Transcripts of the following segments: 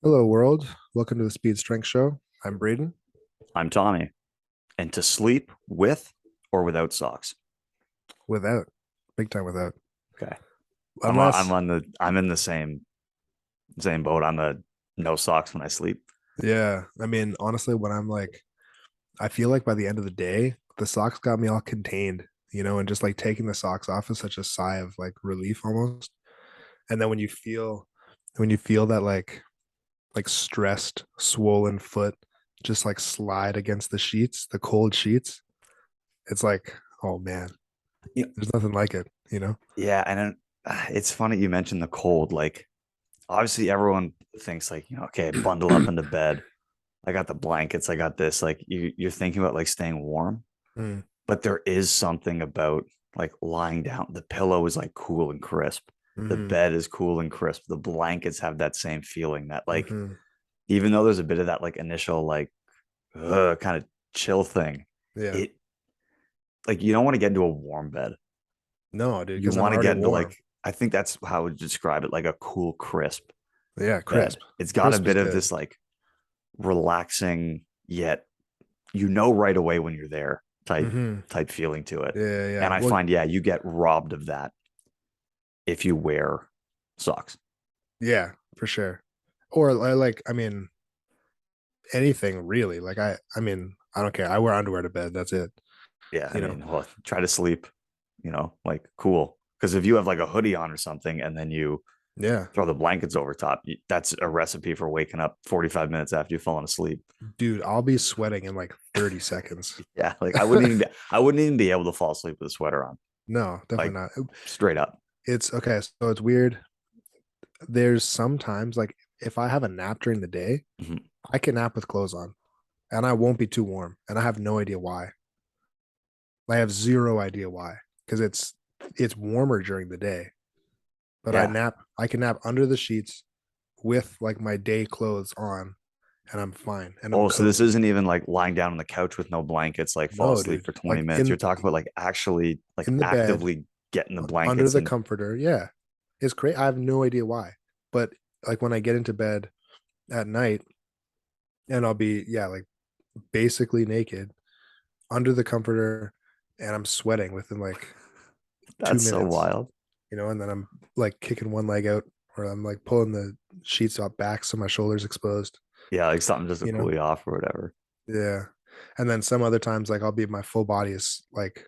Hello, world. Welcome to the Speed Strength Show. I'm Braden. I'm Tommy. And to sleep with or without socks. Without, big time without. Okay. Unless, I'm in the same boat. I'm a no socks when I sleep. yeah, I mean, honestly, when I'm like, I feel like by the end of the day, the socks got me all contained, and just like taking the socks off is such a sigh of like relief almost. And then when you feel that like stressed, swollen foot just like slide against the sheets, the cold sheets, it's like, oh man, Yeah, there's nothing like it. yeah, and then, it's funny you mentioned the cold. Like obviously everyone thinks like, okay, bundle up into bed. I got the blankets, I got this. Like you're thinking about like staying warm, Mm, but there is something about like lying down. The pillow is like cool and crisp. The mm-hmm, bed is cool and crisp. The blankets have that same feeling that like mm-hmm. even though there's a bit of that like initial like kind of chill thing, Yeah. it like you don't want to get into a warm bed. No, dude, You because I'm want to already get into warm. like I think that's how I would describe it, like a cool, crisp Yeah, bed. crisp. It's got a Crisp is bit of good. this like relaxing yet right away when you're there Hmm. type feeling to it. Yeah, yeah, yeah. And I Well, find you get robbed of that if you wear socks. yeah, for sure. Or I mean, anything really. I mean, I don't care. I wear underwear to bed. That's it. Yeah, I You know. mean, well, try to sleep, like cool. Because if you have like a hoodie on or something and then you Yeah, throw the blankets over top, that's a recipe for waking up 45 minutes after you've fallen asleep. dude, I'll be sweating in like 30 seconds. Yeah, like I wouldn't even be able to fall asleep with a sweater on, No, like definitely not. straight up. It's okay. So it's weird. There's sometimes like if I have a nap during the day, Mhm. I can nap with clothes on and I won't be too warm. And I have no idea why. I have zero idea why. Because it's warmer during the day. But Yeah. I can nap under the sheets with like my day clothes on and I'm fine and I'm Oh, so this cozy. isn't even like lying down on the couch with no blankets, like fall No, asleep dude. for 20 Like minutes. You're talking about like actually like in the bed actively getting the under blankets the and comforter. Yeah. It's great. I have no idea why. But like when I get into bed at night and I'll be like basically naked under the comforter and I'm sweating within like two that's so minutes, wild. and then I'm like kicking one leg out or I'm like pulling the sheets up back so my shoulders exposed, Yeah, like something just to you know? cool you off or whatever. Yeah. And then some other times, like I'll be my full body is like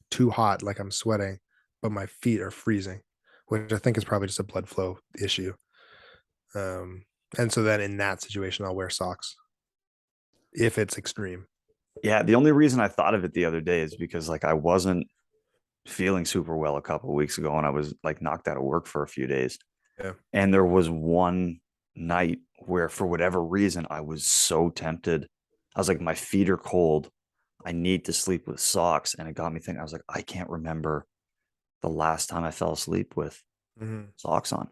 too hot, like I'm sweating, but my feet are freezing, which I think is probably just a blood flow issue. Um, and so then in that situation, I'll wear socks if it's extreme. Yeah, the only reason I thought of it the other day is because like I wasn't feeling super well a couple of weeks ago and I was like knocked out of work for a few days. Yeah. And there was one night where, for whatever reason, I was so tempted. I was like, my feet are cold. I need to sleep with socks. And it got me thinking, I was like, I can't remember the last time I fell asleep with Hmm. socks on.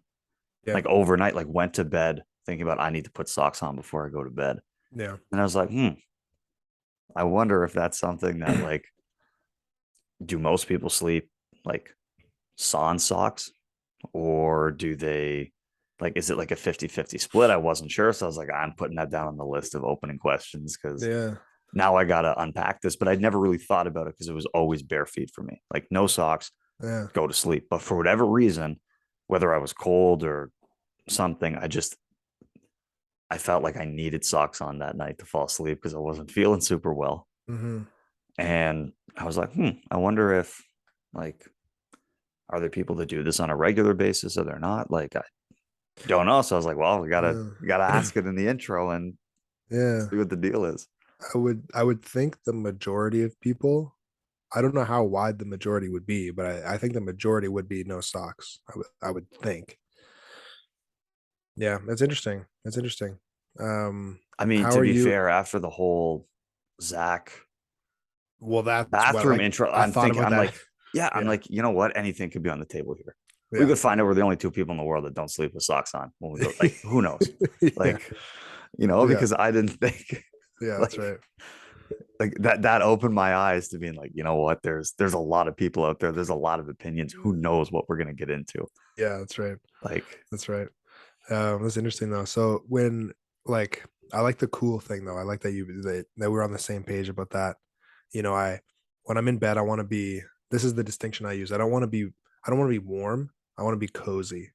Yeah. Like overnight, like went to bed thinking about I need to put socks on before I go to bed. Yeah. And I was like, I wonder if that's something that like, do most people sleep like sans socks? Or do they like is it like a 50-50 split? I wasn't sure. So I was like, I'm putting that down on the list of opening questions because Yeah. now I gotta unpack this. But I'd never really thought about it because it was always bare feet for me. Like no socks, Yeah. go to sleep. But for whatever reason, whether I was cold or something, I felt like I needed socks on that night to fall asleep because I wasn't feeling super well. Hmm. And I was like, I wonder if like are there people that do this on a regular basis? Are there not? Like I don't know. So I was like, well, we gotta Yeah. ask it in the intro and Yeah. see what the deal is. I would think the majority of people, I don't know how wide the majority would be, but I think the majority would be no socks. I would think. Yeah, that's interesting. That's interesting. I mean, How to are be you? fair, after the whole Zach Well, that's what bathroom like intro, I thought about I'm that. like, yeah, I'm Yeah, like, you know what? Anything could be on the table here. We yeah, could find out we're the only two people in the world that don't sleep with socks on when we go. Like, who knows? yeah, Like, yeah, because I didn't think yeah. That's like right. that opened my eyes to being like, you know what? There's a lot of people out there. There's a lot of opinions. Who knows what we're gonna get into? Yeah, that's right. Like, That's right. That's interesting though. So when like I like the cool thing though. I like that that we're on the same page about that. I when I'm in bed, I want to be. This is the distinction I use. I don't want to be warm. I want to be cozy,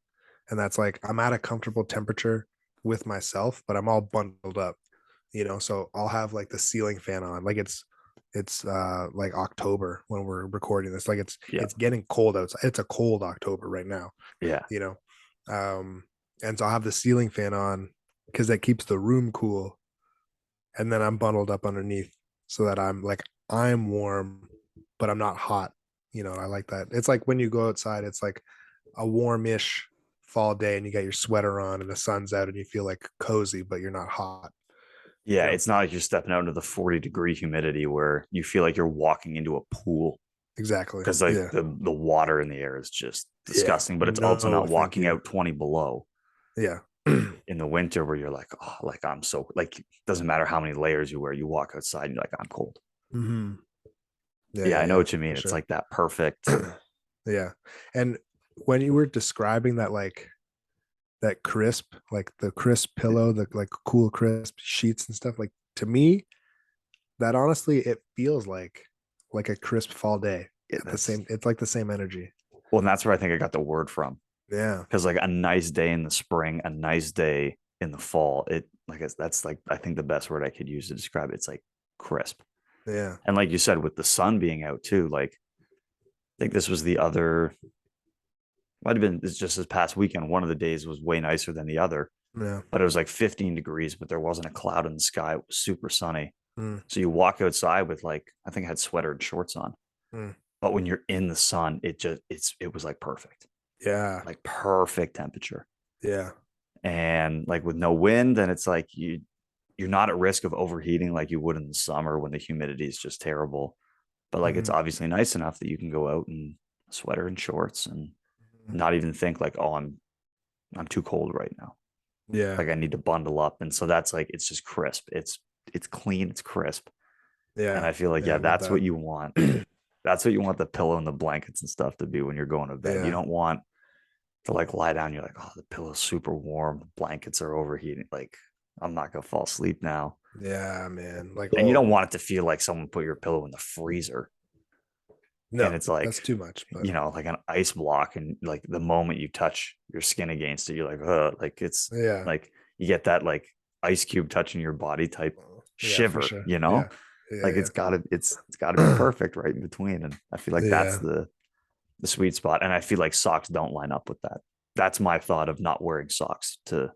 and that's like I'm at a comfortable temperature with myself, but I'm all bundled up. So I'll have like the ceiling fan on, like it's like October when we're recording this. Like it's Yeah. it's getting cold outside. It's a cold October right now. Yeah. You know, um, and so I'll have the ceiling fan on because that keeps the room cool, and then I'm bundled up underneath so that I'm warm, but I'm not hot. I like that. It's like when you go outside, it's like a warmish fall day and you got your sweater on and the sun's out and you feel like cozy, but you're not hot, you Yeah. know? It's not like you're stepping out into the 40-degree humidity where you feel like you're walking into a pool Exactly. because like Yeah. the water in the air is just Yeah. disgusting, but it's also No, not thank walking you. out 20 below Yeah. in the winter where you're like, oh, like I'm so like doesn't matter how many layers you wear, you walk outside and you're like, I'm cold. hmm Yeah, Yeah, yeah, I know yeah, what you for mean. It's sure. like that perfect. Yeah. And when you were describing that crisp, like the crisp pillow, the like cool crisp sheets and stuff, like to me, that honestly, it feels like a crisp fall day at the That's same, it's like the same energy. well, and that's where I think I got the word from. Yeah. Because like a nice day in the spring, a nice day in the fall, it like that's like I think the best word I could use to describe it. It's like crisp. Yeah. And like you said, with the sun being out too, like I think this was the other might have been this just this past weekend. One of the days was way nicer than the other, Yeah. but it was like 15 degrees, but there wasn't a cloud in the sky. It was super sunny. Mm, So you walk outside with like I think I had sweater and shorts on. mm. But when you're in the sun, it was Yeah. like perfect temperature. Yeah. And like with no wind, and it's like you're not at risk of overheating like you would in the summer when the humidity is just terrible. But like it's Mhm, obviously nice enough that you can go out in a sweater and shorts and mhm. not even think like, oh, I'm too cold right now. Yeah. Like I need to bundle up. And so that's like it's just crisp. It's clean, it's crisp. And Yeah. I feel like, Yeah. I yeah, love that's that. what you want. That's what you want the pillow and the blankets and stuff to be when you're going to bed. You Yeah. don't want to like lie down. You're like, oh, the pillow's super warm. The blankets are overheating. Like, I'm not gonna fall asleep now. Yeah, man. Like, And you oh, don't want it to feel like someone put your pillow in the freezer. And no, it's like, that's too much. But like an ice block. And like the moment you touch your skin against it, you're like, like it's yeah. like you get that like ice cube touching your body type Yeah, for shiver, sure. Yeah. Like Yeah. it's gotta be perfect right in between. And I feel like that's Yeah. the sweet spot. And I feel like socks don't line up with that. That's my thought of not wearing socks to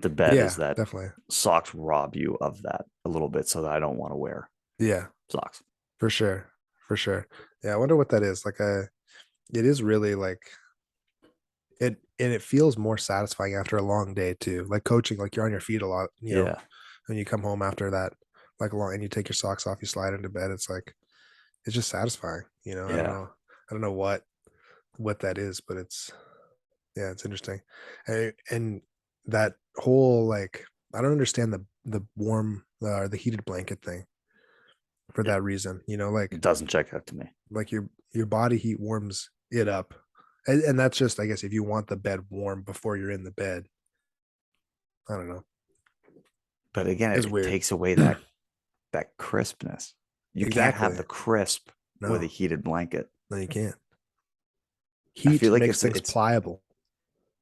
bed is Yeah, that definitely. socks rob you of that a little bit so that I don't want to wear Yeah, socks. for sure. For sure. Yeah, I wonder what that is. It is really like and it feels more satisfying after a long day too. Like coaching, like you're on your feet a lot, Yeah. and you come home after that, like long and you take your socks off, you slide into bed. It's like it's just satisfying. I don't Yeah. know. I don't know what that is, but yeah, it's interesting. And that whole like I don't understand the warm or the heated blanket thing for It that reason. doesn't check out to me. Like your body heat warms it up. And that's just I guess if you want the bed warm before you're in the bed. I don't know. But again, It's it weird. takes away that crispness. You can't have Exactly. the crisp with a No, heated blanket. no, you can't. I feel Heat like makes it's things it's pliable.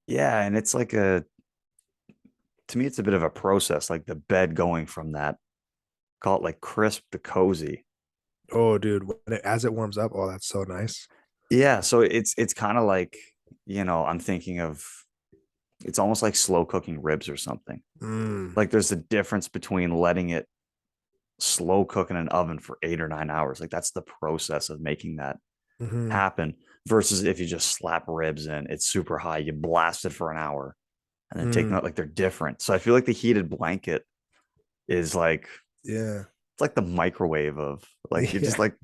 yeah, and it's like a to me it's a bit of a process, like the bed going from that call it like crisp to cozy. Oh, dude, as it warms up, oh, that's so nice. Yeah, so it's kind of like, I'm thinking of it's almost like slow cooking ribs or something. Mm, Like there's a difference between letting it slow cook in an oven for 8 or 9 hours. Like that's the process of making that hmm happen versus if you just slap ribs in, it's super high, you blast it for an hour and then take them mm, out. Like they're different. So I feel like the heated blanket is like yeah, it's like the microwave of like you're just yeah, like,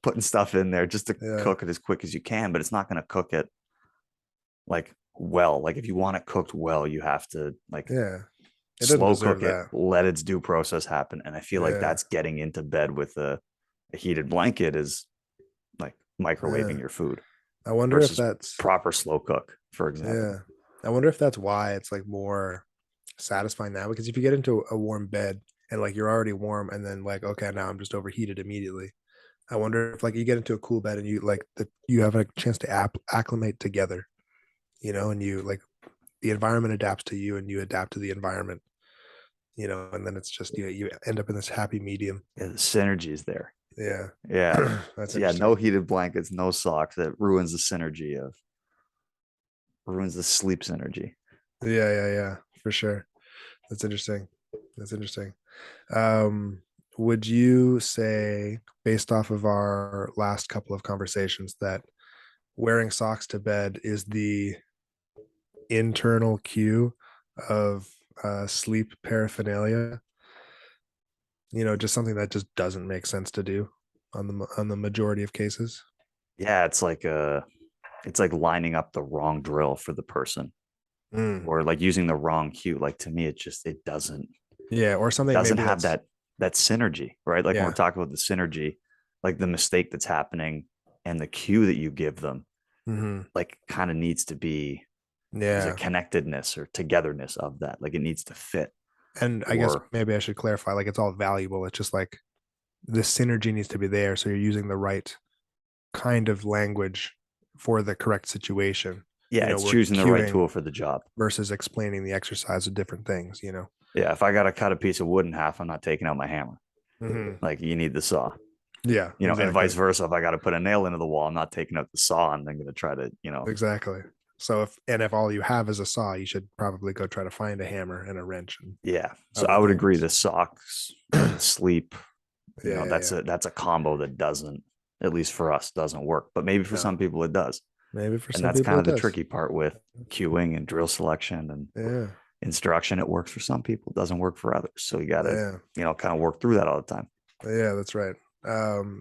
putting stuff in there just to yeah, cook it as quick as you can, but it's not going to cook it like well. Like if you want it cooked well, you have to like yeah. It doesn't slow deserve cook it, that. let its due process happen. And I feel like Yeah, that's getting into bed with a heated blanket is like yeah. microwaving your food I wonder if versus that's proper slow cook, for yeah. example. I wonder if that's why it's like more satisfying now, because if you get into a warm bed and like you're already warm and then like okay, now I'm just overheated immediately. I wonder if like you get into a cool bed and you like that you have a chance to acclimate together, and you like the environment adapts to you and you adapt to the environment, and then it's just you end up in this happy medium. Yeah, the synergy is there. Yeah. Yeah. That's So yeah, no interesting. heated blankets, no socks. That ruins the sleep synergy. Yeah, yeah, yeah, for sure. That's interesting. That's interesting. Um, would you say, based off of our last couple of conversations, that wearing socks to bed is the internal cue of sleep paraphernalia? Just something that just doesn't make sense to do on the majority of cases. Yeah, it's like lining up the wrong drill for the person Mm, or like using the wrong cue. Like to me, it yeah, or something doesn't maybe have that's that synergy, right? Like when we're yeah. talking about the synergy, like the mistake that's happening and the cue that you give them, Hmm. like kind of needs to be there's a Yeah. connectedness or togetherness of that. Like it needs to fit. And I guess Or maybe I should clarify, like it's all valuable. It's just like the synergy needs to be there. So you're using the right kind of language for the correct situation. yeah, it's We're choosing the right cueing tool for the job. versus explaining the exercise of different things. Yeah, if I got to cut a piece of wood in half, I'm not taking out my hammer. Hmm. Like you need the saw, Yeah, and vice exactly. versa. If I got to put a nail into the wall, I'm not taking out the saw and then going to try to, Exactly. So if all you have is a saw, you should probably go try to find a hammer and a wrench and yeah. So other I would agree. things. The socks and Yeah, sleep, yeah, yeah. that's a combo that doesn't, at least for us, doesn't work. But maybe for No. some people it does, Maybe for and some that's people kind it of the does. tricky part with cueing and drill selection and Yeah. instruction. It works for some people, it doesn't work for others. So you got to, Yeah. kind of work through that all the time. Yeah, that's right.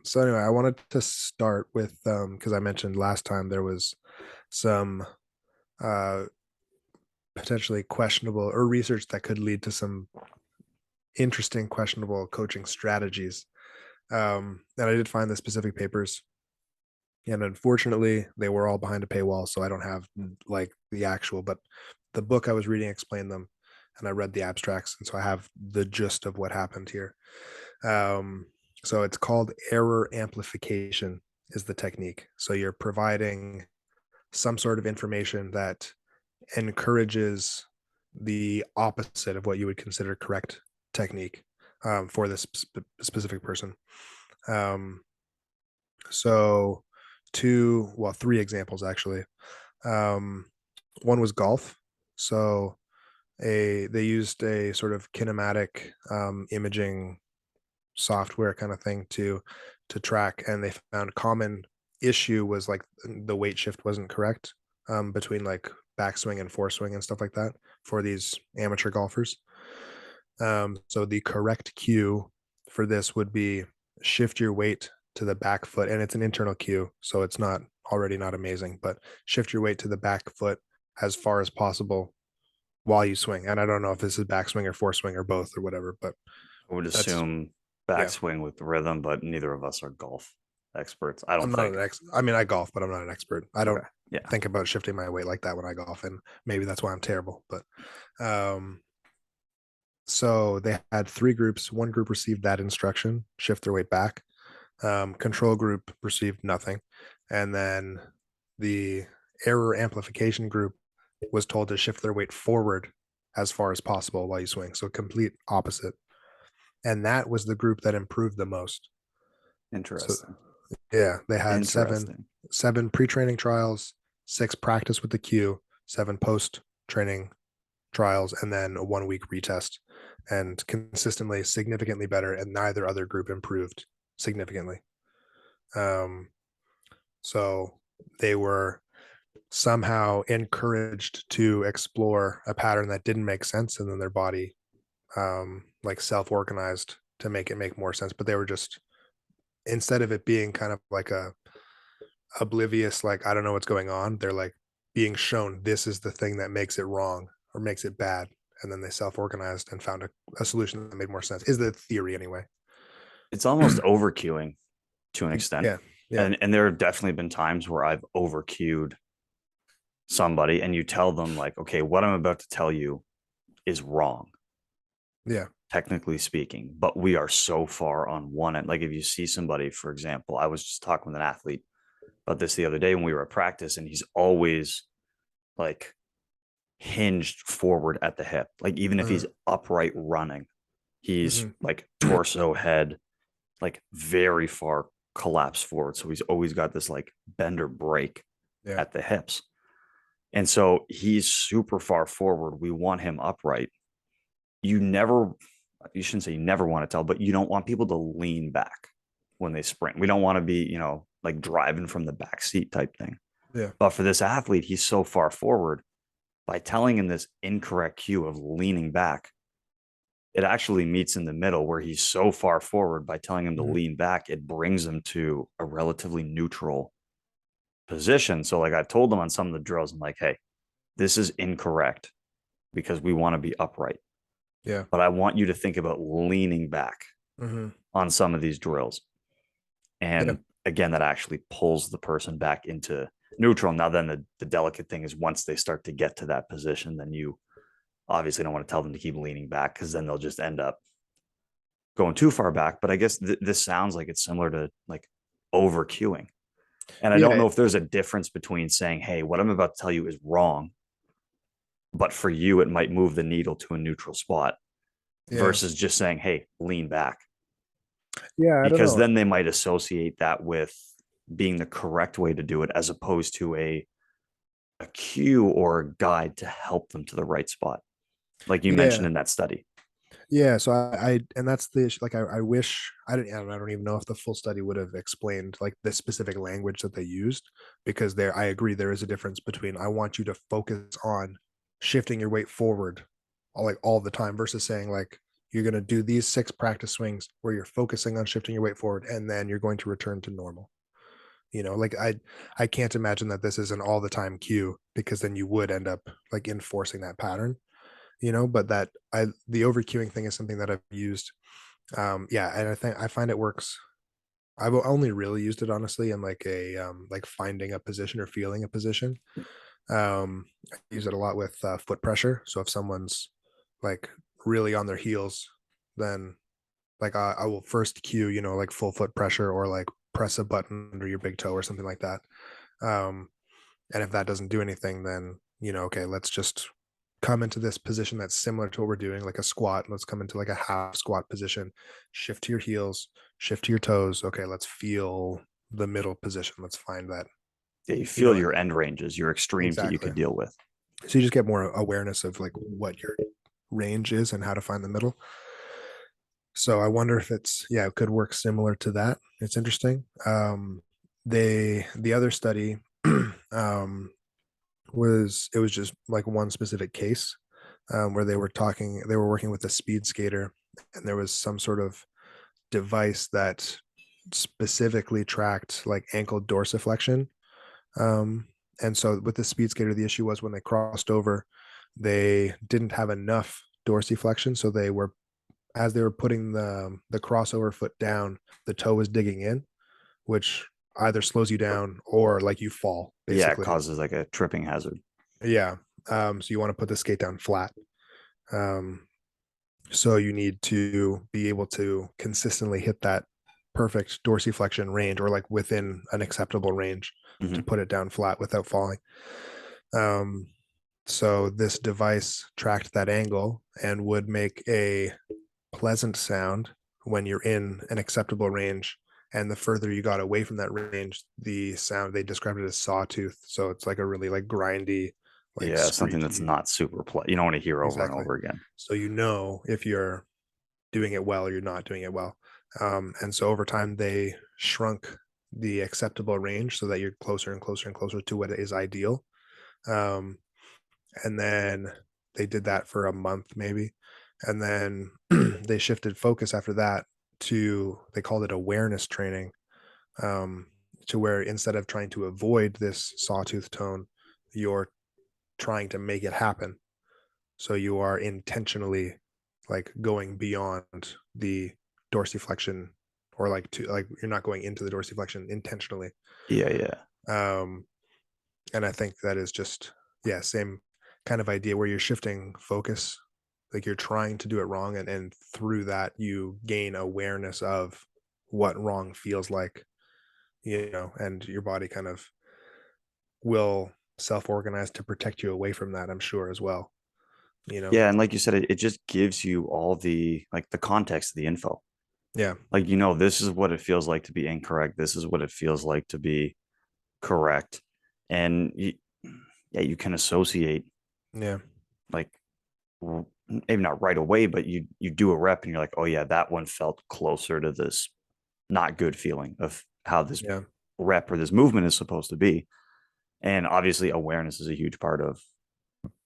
So anyway, I wanted to start with because I mentioned last time there was some uh potentially questionable or research that could lead to some interesting questionable coaching strategies. And I did find the specific papers, and unfortunately, they were all behind a paywall, so I don't have like the actual. But the book I was reading explained them, and I read the abstracts, and so I have the gist of what happened here. Um, so it's called error amplification is the technique. So you're providing some sort of information that encourages the opposite of what you would consider correct technique for this specific person. Um, so three examples actually. Um, one was golf. So they used a sort of kinematic imaging software kind of thing to track, and they found common issue was like the weight shift wasn't correct between like backswing and foreswing and stuff like that for these amateur golfers. So the correct cue for this would be shift your weight to the back foot, and it's an internal cue, so it's not already not amazing, but shift your weight to the back foot as far as possible while you swing. And I don't know if this is backswing or foreswing or both or whatever, but I would that's assume yeah. backswing with rhythm, but neither of us are golf experts. I I'm don't not think. an ex. I mean, I golf, but I'm not an expert. I Okay. don't Yeah. think about shifting my weight like that when I golf, and maybe that's why I'm terrible. But um, so they had three groups. One group received that instruction, shift their weight back. Control group received nothing, and then the error amplification group was told to shift their weight forward as far as possible while you swing. So complete opposite, and that was the group that improved the most. So Interesting. yeah, they had seven Interesting. seven pre-training trials, six practice with the cue, seven post-training trials, and then a 1 week retest. And consistently, significantly better, and neither other group improved significantly. Um, so they were somehow encouraged to explore a pattern that didn't make sense, and then their body like self-organized to make it make more sense. But they were just instead of it being kind of like a oblivious, like I don't know what's going on, they're like being shown this is the thing that makes it wrong or makes it bad, and then they self-organized and found a solution that made more sense, is the theory anyway. It's almost over queuing to an extent. Yeah, yeah. And there have definitely been times where I've over queued somebody and you tell them like, okay, what I'm about to tell you is wrong, Yeah. technically speaking, but we are so far on one end. Like if you see somebody, for example, I was just talking with an athlete about this the other day when we were at practice, and he's always like hinged forward at the hip. Like even if Uh, he's upright running, he's mhm. like torso, head, like very far collapsed forward. So he's always got this like bend or break Yeah. at the hips. And so he's super far forward. We want him upright. You never, you shouldn't say you never want to tell, but you don't want people to lean back when they sprint. We don't want to be, like driving from the back seat type thing. Yeah. But for this athlete, he's so far forward, by telling him this incorrect cue of leaning back, it actually meets in the middle where he's so far forward. By telling him to Mhm. lean back, it brings him to a relatively neutral position. So, like I told him on some of the drills, I'm like, hey, this is incorrect because we want to be upright. Yeah. But I want you to think about leaning back Mhm. on some of these drills. Yeah. And again, that actually pulls the person back into neutral. Now, then the delicate thing is once they start to get to that position, then you obviously don't want to tell them to keep leaning back because then they'll just end up going too far back. But I guess this sounds like it's similar to like over cueing. And I don't Yeah. know if there's a difference between saying, hey, what I'm about to tell you is wrong, but for you, it might move the needle to a neutral spot Yeah. versus just saying, hey, lean back. Yeah. I don't Because know. then they might associate that with being the correct way to do it as opposed to a cue or a guide to help them to the right spot, like you mentioned Yeah. in that study. Yeah, so and that's the issue. Like, I wish I don't even know if the full study would have explained like the specific language that they used, because I agree there is a difference between I want you to focus on shifting your weight forward all the time versus saying like you're going to do these 6 practice swings where you're focusing on shifting your weight forward and then you're going to return to normal. Like I can't imagine that this is an all the time cue, because then you would end up like enforcing that pattern. But that I the over queuing thing is something that I've used. Yeah, and I find it works. I've only really used it honestly in like a like finding a position or feeling a position. I use it a lot with foot pressure. So if someone's like really on their heels, then like I will first cue, like full foot pressure, or like press a button under your big toe or something like that. Um, and if that doesn't do anything, then, okay, let's just come into this position that's similar to what we're doing, like a squat. Let's come into like a half squat position, shift to your heels, shift to your toes. Okay, let's feel the middle position. Let's find that, Yeah, you you feel know, your end ranges, your extremes that you exactly. could deal with. So you just get more awareness of like what your range is and how to find the middle. So I wonder if yeah, it could work similar to that. It's interesting. The other study, um, it was just like one specific case, where they were working with a speed skater, and there was some sort of device that specifically tracked like ankle dorsiflexion. um, and so with the speed skater, the issue was when they crossed over, they didn't have enough dorsiflexion, so as they were putting the crossover foot down, the toe was digging in, which either slows you down or like you fall Yeah, it basically. causes like a tripping hazard. Yeah. So you want to put the skate down flat. Um, so you need to be able to consistently hit that perfect dorsiflexion range, or like within an acceptable range, to Mm-hmm. put it down flat without falling. Um, so this device tracked that angle and would make a pleasant sound when you're in an acceptable range. And the further you got away from that range, the sound, they described it as sawtooth. So it's like a really like grindy, like Yeah, something that's screechy. not you don't want to hear over and Exactly. over again. So if you're doing it well or you're not doing it well. And so over time, they shrunk the acceptable range so that you're closer and closer and closer to what is ideal. Um, and then they did that for a month maybe, and then they shifted focus after that to, they called it awareness training, um, to where instead of trying to avoid this sawtooth tone, you're trying to make it happen. So you are intentionally like going beyond the dorsiflexion, or like to like you're not going into the dorsiflexion intentionally. Yeah, yeah. um and I think that is just Yeah, same kind of idea where you're shifting focus, like you're trying to do it wrong, and through that you gain awareness of what wrong feels like, and your body kind of will self-organize to protect you away from that, I'm sure as well, you know. Yeah, and like you said, it just gives you all the like the context of the info. Yeah. Like, you know, this is what it feels like to be incorrect. This is what it feels like to be correct. And yeah, you can associate Yeah. like maybe not right away, but you do a rep and you're like, oh yeah, that one felt closer to this not good feeling of how this Yeah. rep or this movement is supposed to be. And obviously awareness is a huge part of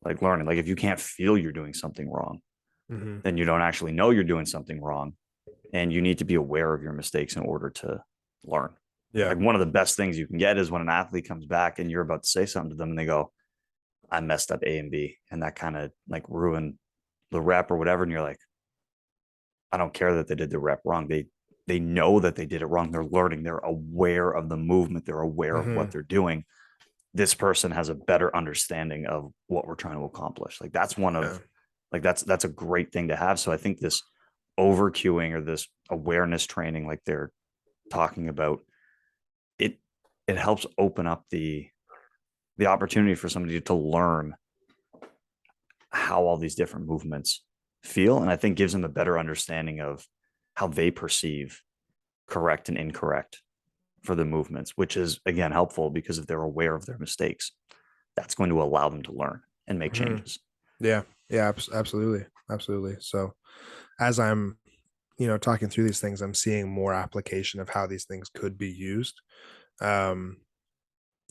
like learning. Like if you can't feel you're doing something wrong, Hmm. then you don't actually know you're doing something wrong. And you need to be aware of your mistakes in order to learn. Yeah. Like one of the best things you can get is when an athlete comes back and you're about to say something to them and they go, I messed up A and B. And that kind of like ruined the rep or whatever. And you're like, I don't care that they did the rep wrong. They know that they did it wrong. They're learning. They're aware of the movement. They're aware of what Hmm. they're doing. This person has a better understanding of what we're trying to accomplish. Like that's one Yeah. of like that's a great thing to have. So I think this over cueing or this awareness training, like they're talking about, it it helps open up the opportunity for somebody to learn how all these different movements feel, and I think gives them a better understanding of how they perceive correct and incorrect for the movements, which is again helpful because if they're aware of their mistakes, that's going to allow them to learn and make Hmm. changes. Yeah. Yeah. Absolutely. Absolutely. So as I'm, talking through these things, I'm seeing more application of how these things could be used. Um,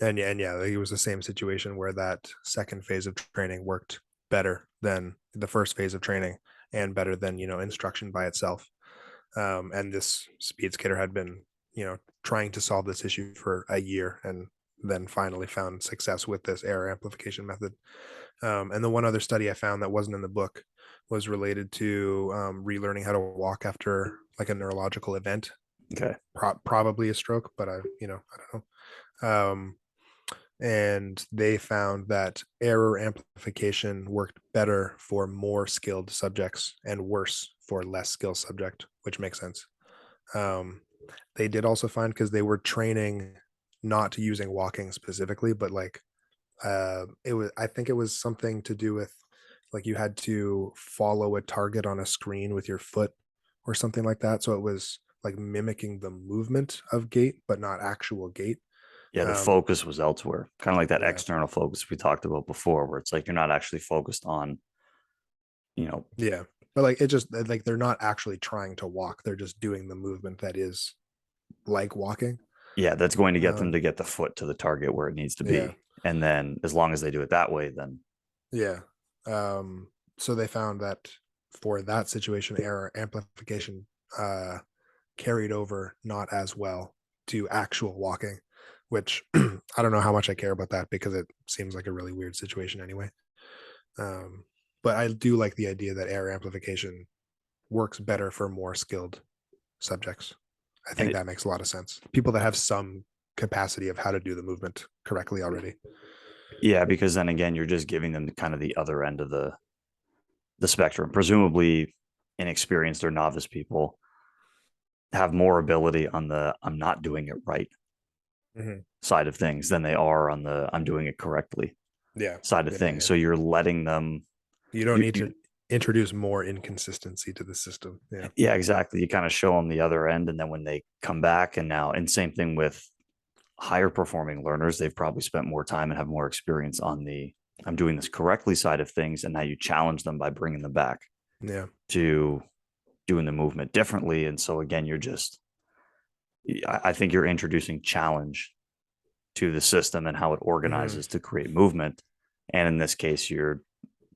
and yeah, like, it was the same situation where that second phase of training worked better than the first phase of training and better than, instruction by itself. And this speed skater had been, trying to solve this issue for a year and then finally found success with this error amplification method. And the one other study I found that wasn't in the book was related to relearning how to walk after like a neurological event, Okay. probably a stroke, but I don't know. And they found that error amplification worked better for more skilled subjects and worse for less skilled subject, which makes sense. Um, they did also find because they were training not using walking specifically, but like it was, I think it was something to do with like you had to follow a target on a screen with your foot or something like that. So it was like mimicking the movement of gait, but not actual gait. Yeah, the Um, focus was elsewhere, kind of like that yeah, external focus we talked about before, where it's like you're not actually focused on, you know, yeah. But like it just like they're not actually trying to walk. They're just doing the movement that is like walking. yeah, that's going to get them Um, to get the foot to the target where it needs to yeah, be. And then as long as they do it that way, then yeah. So they found that for that situation, error amplification carried over not as well to actual walking, which I don't know how much I care about that because it seems like a really weird situation anyway. Um, but I do like the idea that error amplification works better for more skilled subjects. I and think that makes a lot of sense. People that have some capacity of how to do the movement correctly already. yeah, because then again, you're just giving them kind of the other end of the spectrum. Presumably inexperienced or novice people have more ability on the I'm not doing it right Hmm. side of things than they are on the I'm doing it correctly Yeah. side of Yeah. Yeah. things. Yeah. So you're letting them You don't you, need you to introduce more inconsistency to the system. Yeah. yeah, exactly. You kind of show them the other end and then when they come back and now and same thing with higher performing learners, they've probably spent more time and have more experience on the I'm doing this correctly side of things. And now you challenge them by bringing them back Yeah. to doing the movement differently. And so again, you're just, I think you're introducing challenge to the system and how it Hmm. organizes to create movement. And in this case, you're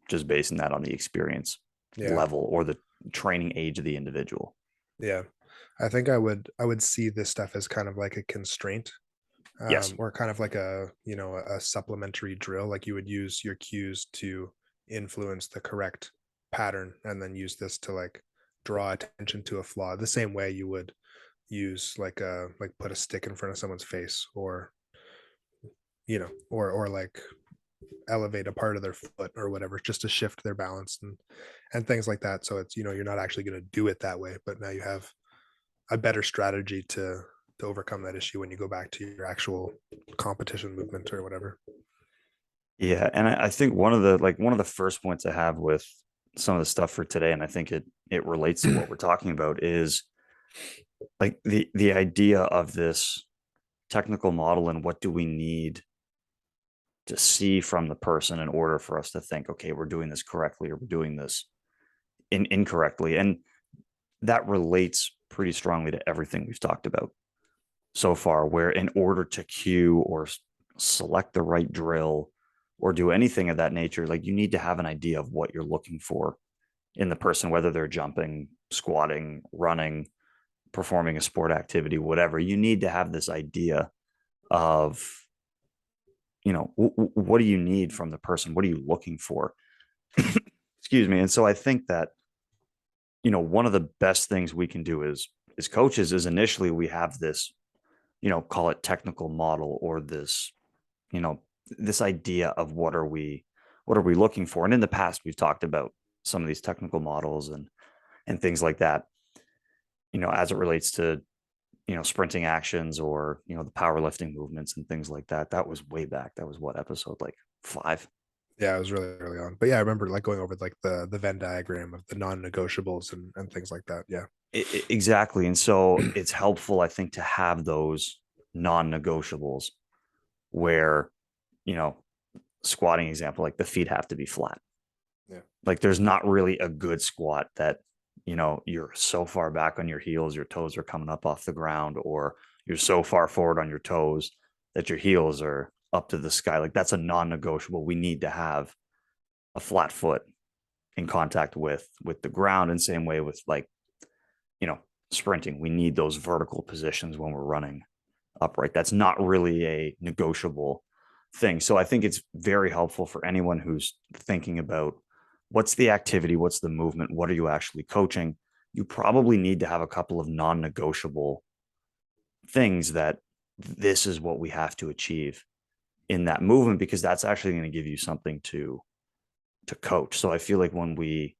just basing that on the experience Yeah. level or the training age of the individual. Yeah. I would see this stuff as kind of like a constraint, Yes. or kind of like a supplementary drill. Like you would use your cues to influence the correct pattern and then use this to like draw attention to a flaw the same way you would use like put a stick in front of someone's face or like elevate a part of their foot or whatever, just to shift their balance and things like that. So it's, you're not actually going to do it that way, but now you have a better strategy to overcome that issue when you go back to your actual competition movement or whatever. Yeah, and I think one of the first points I have with some of the stuff for today, and I think it relates to what we're talking about, is like the idea of this technical model and what do we need to see from the person in order for us to think, okay, we're doing this correctly or we're doing this incorrectly. And that relates pretty strongly to everything we've talked about so far, where in order to cue or select the right drill or do anything of that nature, like you need to have an idea of what you're looking for in the person, whether they're jumping, squatting, running, performing a sport activity, whatever. You need to have this idea of, what do you need from the person? What are you looking for? Excuse me. And so I think that, one of the best things we can do is coaches is initially we have this, call it technical model or this, you know, this idea of what are we looking for. And in the past, we've talked about some of these technical models and things like that, as it relates to, sprinting actions or, the powerlifting movements and things like that. That was way back. That was what, episode like 5? Yeah, it was really early on. But yeah, I remember like going over like the Venn diagram of the non-negotiables and things like that. Yeah. Exactly. And so it's helpful, I think, to have those non-negotiables where, you know, squatting example, like the feet have to be flat. Yeah. Like there's not really a good squat that, you're so far back on your heels, your toes are coming up off the ground, or you're so far forward on your toes that your heels are up to the sky. Like that's a non-negotiable. We need to have a flat foot in contact with the ground, and same way with like, you know, sprinting. We need those vertical positions when we're running upright. That's not really a negotiable thing. So I think it's very helpful for anyone who's thinking about what's the activity, what's the movement, what are you actually coaching. You probably need to have a couple of non-negotiable things that this is what we have to achieve in that movement, because that's actually going to give you something to coach. So I feel like when we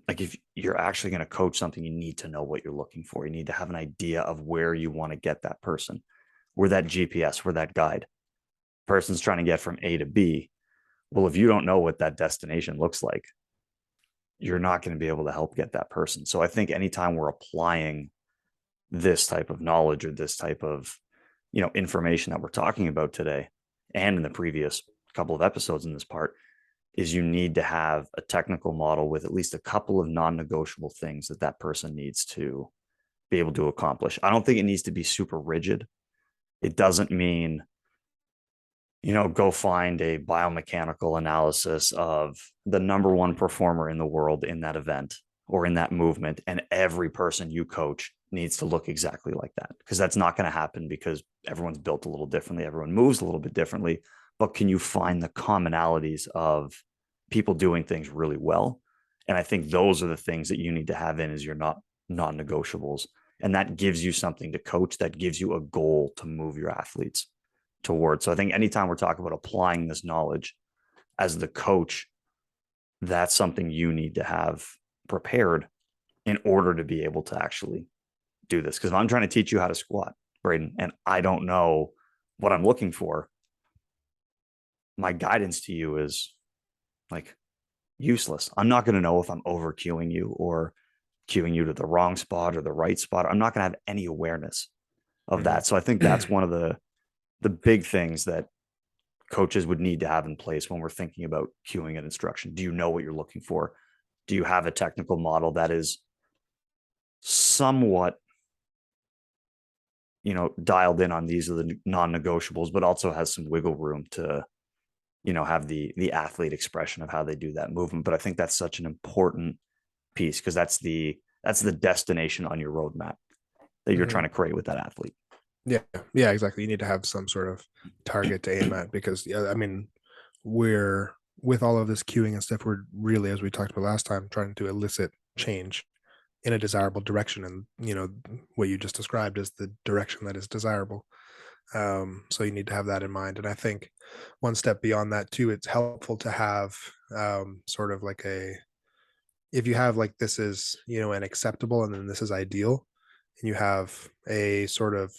like, if you're actually going to coach something, you need to know what you're looking for. You need to have an idea of where you want to get that person. We're that GPS, we're that guide. Person's trying to get from A to B. Well, if you don't know what that destination looks like, you're not going to be able to help get that person. So I think anytime we're applying this type of knowledge or this type of, information that we're talking about today and in the previous couple of episodes in this part, is you need to have a technical model with at least a couple of non-negotiable things that that person needs to be able to accomplish. I don't think it needs to be super rigid. It doesn't mean, go find a biomechanical analysis of the number one performer in the world in that event or in that movement, and every person you coach needs to look exactly like that, because that's not going to happen, because everyone's built a little differently, everyone moves a little bit differently. But can you find the commonalities of people doing things really well? And I think those are the things that you need to have in as your non-negotiables. And that gives you something to coach, that gives you a goal to move your athletes towards. So I think anytime we're talking about applying this knowledge as the coach, that's something you need to have prepared in order to be able to actually do this. Because if I'm trying to teach you how to squat, Braden, and I don't know what I'm looking for, my guidance to you is like useless. I'm not going to know if I'm over cueing you or cueing you to the wrong spot or the right spot. I'm not going to have any awareness of Mm-hmm. that. So I think that's one of the big things that coaches would need to have in place when we're thinking about cueing and instruction. Do you know what you're looking for? Do you have a technical model that is somewhat, dialed in on these are the non-negotiables, but also has some wiggle room to, have the athlete expression of how they do that movement. But I think that's such an important piece, because that's the destination on your roadmap that you're Mm-hmm. trying to create with that athlete. Yeah, yeah, exactly. You need to have some sort of target to aim at, because yeah, I mean, we're with all of this queuing and stuff, we're really, as we talked about last time, trying to elicit change in a desirable direction. And what you just described is the direction that is desirable. So you need to have that in mind. And I think one step beyond that too, it's helpful to have sort of like a, if you have like this is, an acceptable and then this is ideal, and you have a sort of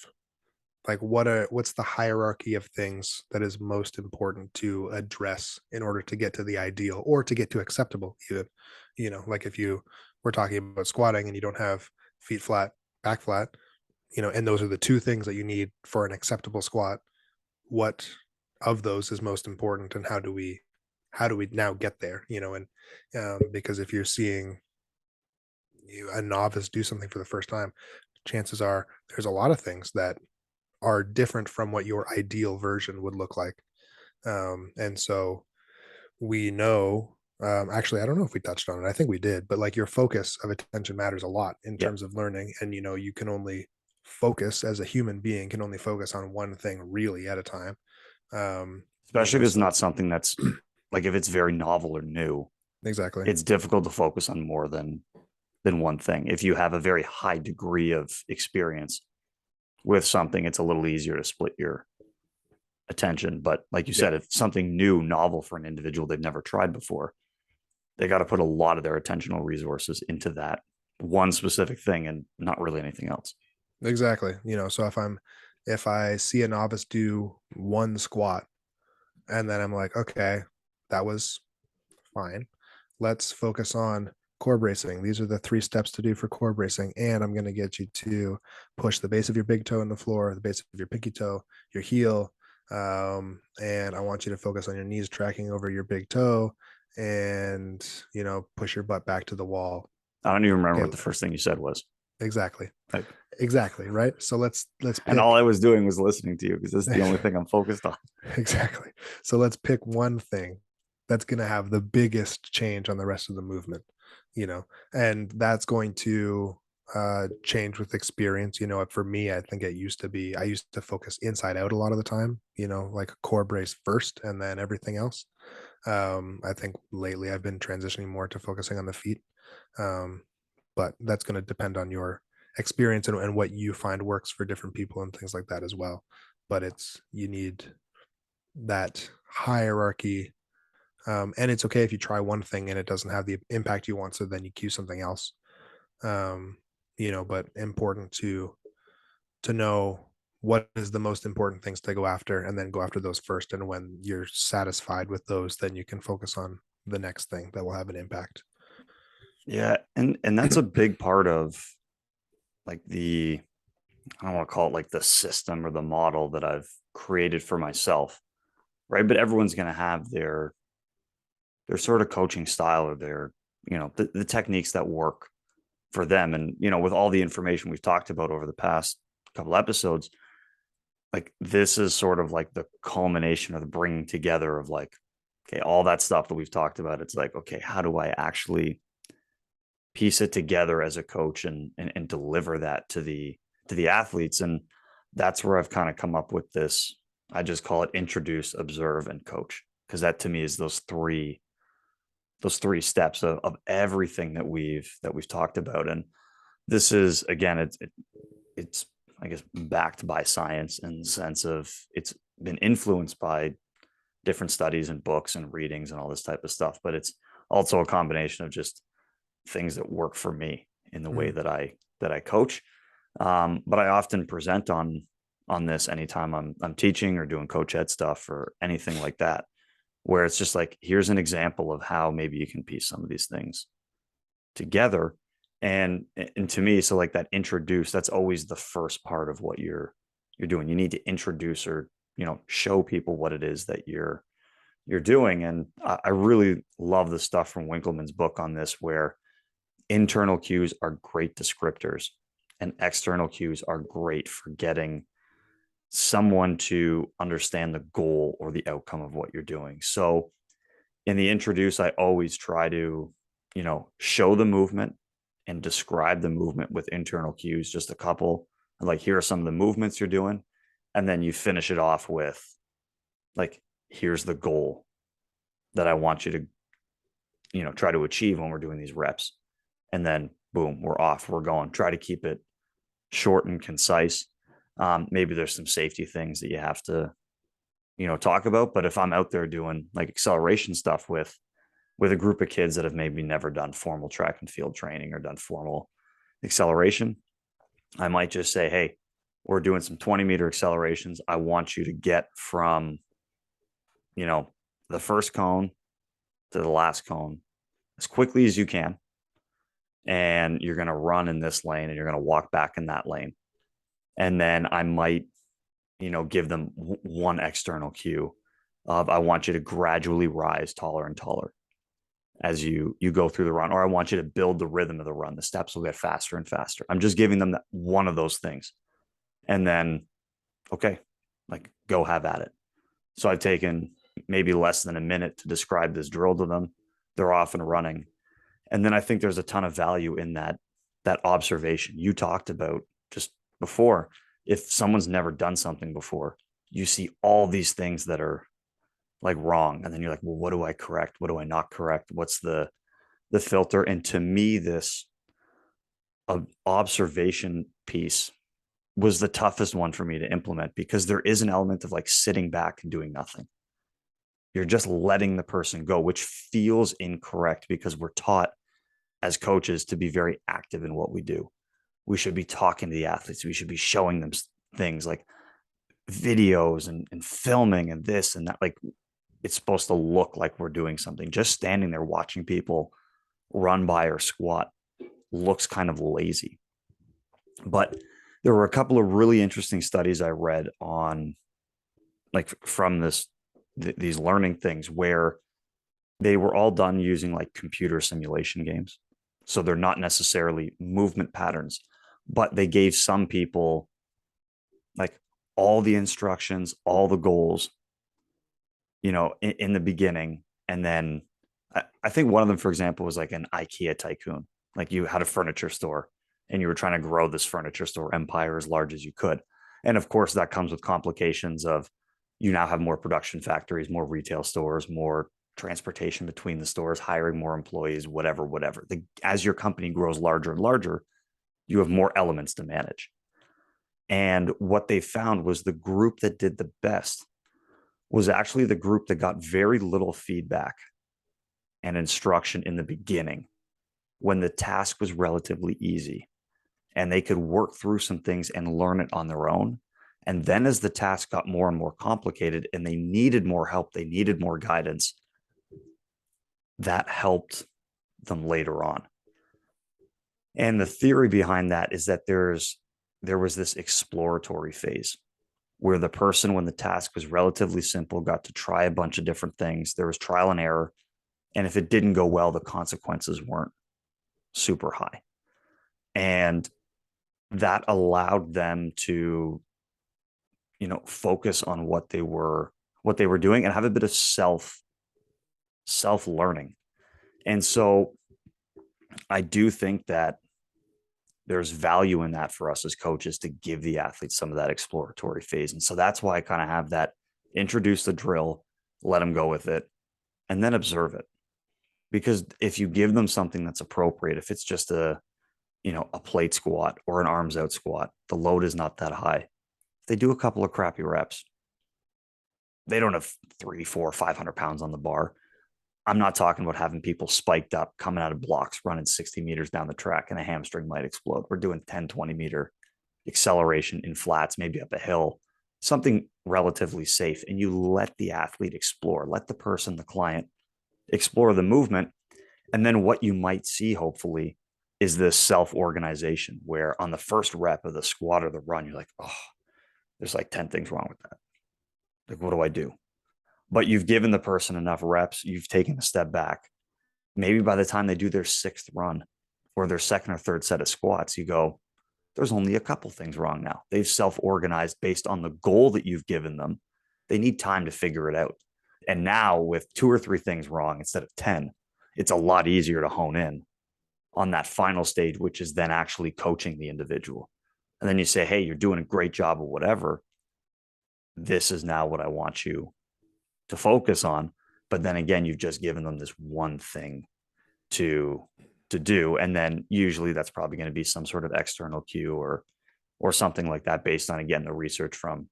like what's the hierarchy of things that is most important to address in order to get to the ideal or to get to acceptable even, like if you were talking about squatting and you don't have feet flat, back flat, and those are the two things that you need for an acceptable squat. What of those is most important, and how do we now get there, and because if you're seeing a novice do something for the first time, chances are there's a lot of things that are different from what your ideal version would look like. And so we know, actually, I don't know if we touched on it. I think we did, but like your focus of attention matters a lot in Yeah. terms of learning. And, you can only focus as a human being, can only focus on one thing really at a time. Especially if it's So not something that's like if it's very novel or new, exactly. it's difficult to focus on more than one thing. If you have a very high degree of experience with something, it's a little easier to split your attention. But like you Yeah, said, if something new, novel for an individual they've never tried before, they got to put a lot of their attentional resources into that one specific thing and not really anything else. exactly. So if I see a novice do one squat and then I'm like, okay, that was fine. Let's focus on core bracing. These are the 3 steps to do for core bracing. And I'm going to get you to push the base of your big toe in the floor, the base of your pinky toe, your heel. And I want you to focus on your knees tracking over your big toe and, push your butt back to the wall. I don't even remember Okay, what the first thing you said was. exactly. Like, Exactly. Right. So let's and all pick I was doing was listening to you because this is the only thing I'm focused on. exactly. So let's pick one thing that's going to have the biggest change on the rest of the movement, you know, and that's going to change with experience. For me, I think I used to focus inside out a lot of the time, like a core brace first and then everything else. I think lately I've been transitioning more to focusing on the feet. Um, but that's going to depend on your experience and what you find works for different people and things like that as well. But you need that hierarchy. And it's okay if you try one thing and it doesn't have the impact you want, so then you cue something else. Um, but important to know what is the most important things to go after and then go after those first. And when you're satisfied with those, then you can focus on the next thing that will have an impact. Yeah, and that's a big part of like the I don't want to call it like the system or the model that I've created for myself, right? But everyone's going to have their sort of coaching style or their the techniques that work for them. And with all the information we've talked about over the past couple episodes, like this is sort of like the culmination or the bringing together of like, okay, all that stuff that we've talked about. It's like, okay, how do I actually piece it together as a coach and deliver that to the athletes? And that's where I've kind of come up with this. I just call it introduce, observe, and coach, because that to me is those three steps of everything that we've talked about. And this is again, it's I guess backed by science in the sense of it's been influenced by different studies and books and readings and all this type of stuff. But it's also a combination of just things that work for me in the way Mhm. that I coach. But I often present on this anytime I'm teaching or doing coach ed stuff or anything like that, where it's just like, here's an example of how maybe you can piece some of these things together. And to me, so like that introduce, that's always the first part of what you're doing. You need to introduce or show people what it is that you're doing. And I really love the stuff from Winkleman's book on this, where internal cues are great descriptors and external cues are great for getting someone to understand the goal or the outcome of what you're doing. So in the introduce, I always try to, show the movement and describe the movement with internal cues, just a couple, like, here are some of the movements you're doing. And then you finish it off with, like, here's the goal that I want you to, try to achieve when we're doing these reps. And then boom, we're off, we're going. Try to keep it short and concise. Maybe there's some safety things that you have to, talk about. But if I'm out there doing like acceleration stuff with a group of kids that have maybe never done formal track and field training or done formal acceleration, I might just say, hey, we're doing some 20-meter accelerations. I want you to get from, you know, the first cone to the last cone as quickly as you can. And you're going to run in this lane and you're going to walk back in that lane. And then I might, give them one external cue of I want you to gradually rise taller and taller as you go through the run, or I want you to build the rhythm of the run. The steps will get faster and faster. I'm just giving them that one of those things. And then, okay, like go have at it. So I've taken maybe less than a minute to describe this drill to them. They're off and running. And then I think there's a ton of value in that observation you talked about just before. If someone's never done something before, you see all these things that are like wrong. And then you're like, well, what do I correct? What do I not correct? What's the filter? And to me, this observation piece was the toughest one for me to implement, because there is an element of like sitting back and doing nothing. You're just letting the person go, which feels incorrect because we're taught as coaches to be very active in what we do. We should be talking to the athletes. We should be showing them things like videos and filming and this and that. Like, it's supposed to look like we're doing something. Just standing there watching people run by or squat looks kind of lazy. But there were a couple of really interesting studies I read on, like, from these learning things, where they were all done using like computer simulation games. So they're not necessarily movement patterns, but they gave some people like all the instructions, all the goals, in the beginning. And then I think one of them, for example, was like an IKEA tycoon. Like, you had a furniture store and you were trying to grow this furniture store empire as large as you could. And of course, that comes with complications of you now have more production factories, more retail stores, more transportation between the stores, hiring more employees, whatever. As your company grows larger and larger, you have more elements to manage. And what they found was the group that did the best was actually the group that got very little feedback and instruction in the beginning, when the task was relatively easy and they could work through some things and learn it on their own. And then as the task got more and more complicated and they needed more help, they needed more guidance, that helped them later on. And the theory behind that is that there was this exploratory phase where the person, when the task was relatively simple, got to try a bunch of different things. There was trial and error. And if it didn't go well, the consequences weren't super high. And that allowed them to, focus on what they were doing and have a bit of self learning. And so I do think that there's value in that for us as coaches, to give the athletes some of that exploratory phase. And so that's why I kind of have that: introduce the drill, let them go with it, and then observe it. Because if you give them something that's appropriate, if it's just a plate squat or an arms out squat, the load is not that high. If they do a couple of crappy reps, they don't have 3, 4, 500 pounds on the bar. I'm not talking about having people spiked up, coming out of blocks, running 60 meters down the track, and a hamstring might explode. We're doing 10, 20-meter acceleration in flats, maybe up a hill, something relatively safe. And you let the athlete explore, let the person, the client, explore the movement. And then what you might see, hopefully, is this self-organization, where on the first rep of the squat or the run, you're like, oh, there's like 10 things wrong with that. Like, what do I do? But you've given the person enough reps. You've taken a step back. Maybe by the time they do their sixth run or their second or third set of squats, you go, there's only a couple things wrong now. They've self-organized based on the goal that you've given them. They need time to figure it out. And now, with 2 or 3 things wrong instead of 10, it's a lot easier to hone in on that final stage, which is then actually coaching the individual. And then you say, hey, you're doing a great job of whatever. This is now what I want you to focus on. But then again, you've just given them this one thing to do. And then usually that's probably going to be some sort of external cue or or something like that, based on, again, the research from,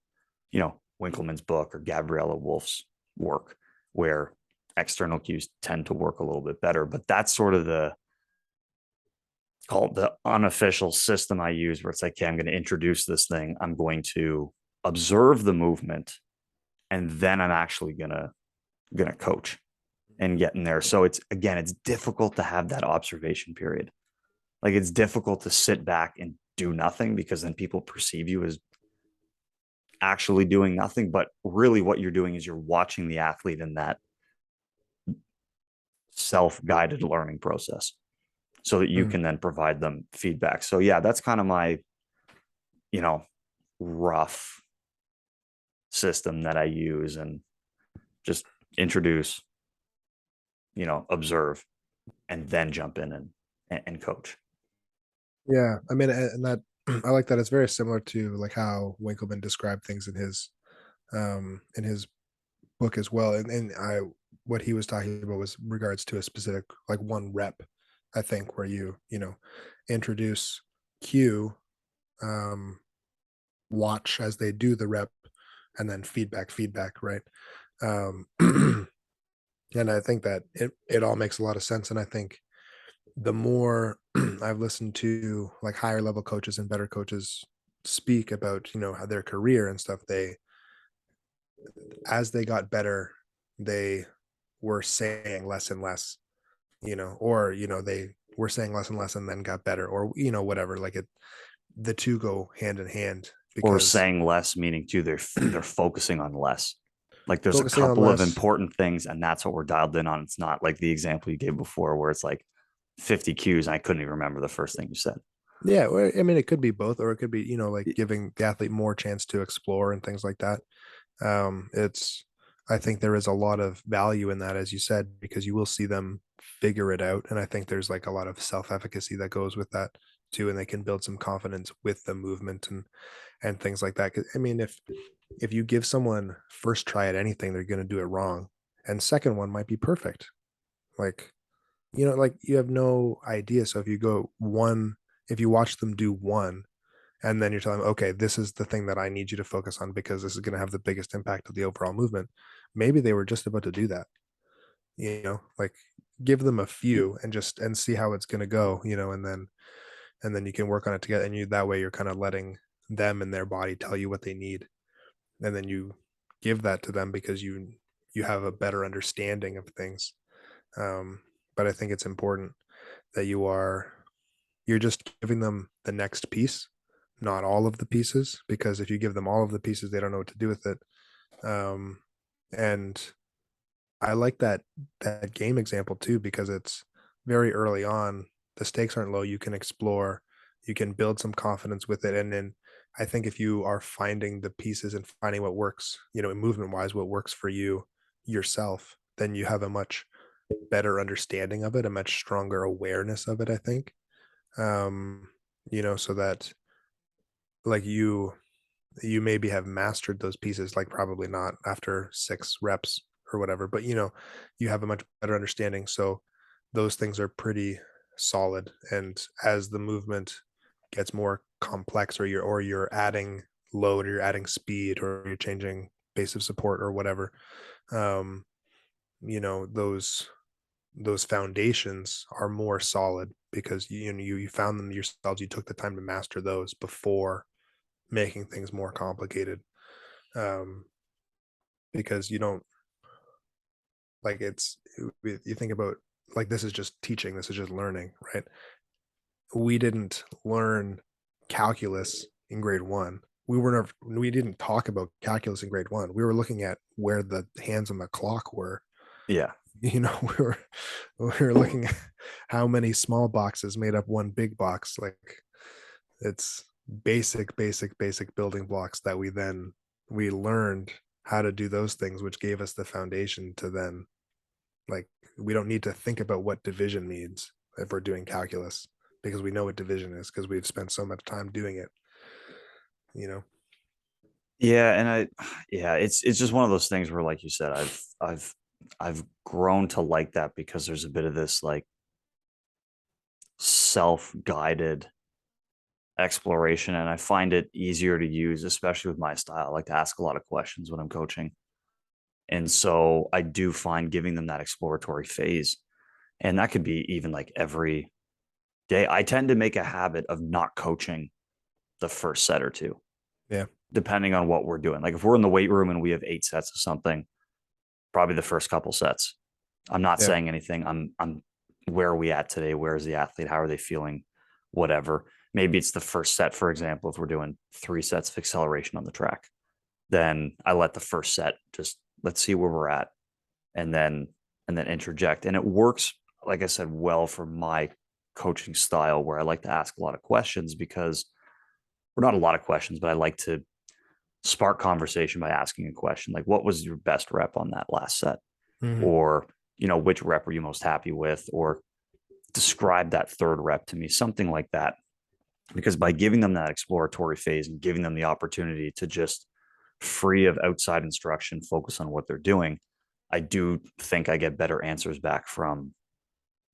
Winkleman's book or Gabriella Wolf's work, where external cues tend to work a little bit better. But that's sort of the called the unofficial system I use, where it's like, okay, I'm going to introduce this thing. I'm going to observe the movement, and then I'm actually gonna coach and get in there. So it's, again, it's difficult to have that observation period. Like, it's difficult to sit back and do nothing, because then people perceive you as actually doing nothing. But really, what you're doing is you're watching the athlete in that self-guided learning process, so that you Mm. can then provide them feedback. So yeah, that's kind of my, you know, rough system that I use, and just introduce, observe, and then jump in and coach. Yeah, I mean, and that I like that. It's very similar to like how Winkleman described things in his book as well. And I what he was talking about was regards to a specific like one rep, I think, where you introduce cue, um, watch as they do the rep, and then feedback, right? Um, and I think that it all makes a lot of sense. And I think the more I've listened to like higher level coaches and better coaches speak about, how their career and stuff, they as they got better, they were saying less and less, or they were saying less and less and then got better, or whatever. Like the two go hand in hand Or because saying less, meaning too, they're focusing on less. Like, there's a focusing on couple of less. important things, and that's what we're dialed in on. It's not like the example you gave before, where it's like 50 cues and I couldn't even remember the first thing you said. Yeah, well, I mean, it could be both, or it could be, like giving the athlete more chance to explore and things like that. It's I think there is a lot of value in that, as you said, because you will see them figure it out. And I think there's like a lot of self-efficacy that goes with that too. And they can build some confidence with the movement and things like that. 'Cause, I mean, if you give someone first try at anything, they're gonna do it wrong. And second one might be perfect. Like, like you have no idea. So if you watch them do one and then you're telling them, okay, this is the thing that I need you to focus on because this is going to have the biggest impact of the overall movement. Maybe they were just about to do that, like give them a few and just and see how it's going to go, and then you can work on it together. And that way you're kind of letting them and their body tell you what they need. And then you give that to them because you have a better understanding of things. Um, but I think it's important that you're just giving them the next piece, not all of the pieces, because if you give them all of the pieces, they don't know what to do with it. Um, and I like that game example too because it's very early on. The stakes aren't low. You can explore, you can build some confidence with it, and then I think if you are finding the pieces and finding what works, movement wise, what works for you yourself, then you have a much better understanding of it, a much stronger awareness of it. I think, um, so that like you maybe have mastered those pieces, like probably not after 6 reps or whatever, but you have a much better understanding. So those things are pretty solid. And as the movement gets more complex or you're adding load or you're adding speed or you're changing base of support or whatever, um, those foundations are more solid because you found them yourselves. You took the time to master those before making things more complicated. Um, because you don't like you think about like this is just teaching, this is just learning, right? We didn't learn calculus in grade one. We didn't talk about calculus in grade one. We were looking at where the hands on the clock were. Yeah. We were looking at how many small boxes made up one big box. Like it's basic building blocks that we learned how to do those things, which gave us the foundation to then like we don't need to think about what division means if we're doing calculus because we know what division is because we've spent so much time doing it, you know. Yeah. And yeah, it's just one of those things where, like you said, I've grown to like that, because there's a bit of this like self-guided exploration, and I find it easier to use, especially with my style. I like to ask a lot of questions when I'm coaching. And so I do find giving them that exploratory phase. And that could be even like every day. I tend to make a habit of not coaching the first set or two, Yeah. depending on what we're doing. Like if we're in the weight room and we have 8 sets of something, probably the first couple sets. I'm not Yeah. saying anything. I'm where are we at today? Where is the athlete? How are they feeling? Whatever. Maybe it's the first set, for example, if we're doing 3 sets of acceleration on the track, then I let the first set just let's see where we're at and then interject. And it works, like I said, well for my coaching style where I like to ask a lot of questions because or not a lot of questions, but I like to spark conversation by asking a question like, what was your best rep on that last set? Hmm. Or, which rep were you most happy with? Or describe that third rep to me, something like that. Because by giving them that exploratory phase and giving them the opportunity to just free of outside instruction, focus on what they're doing, I do think I get better answers back from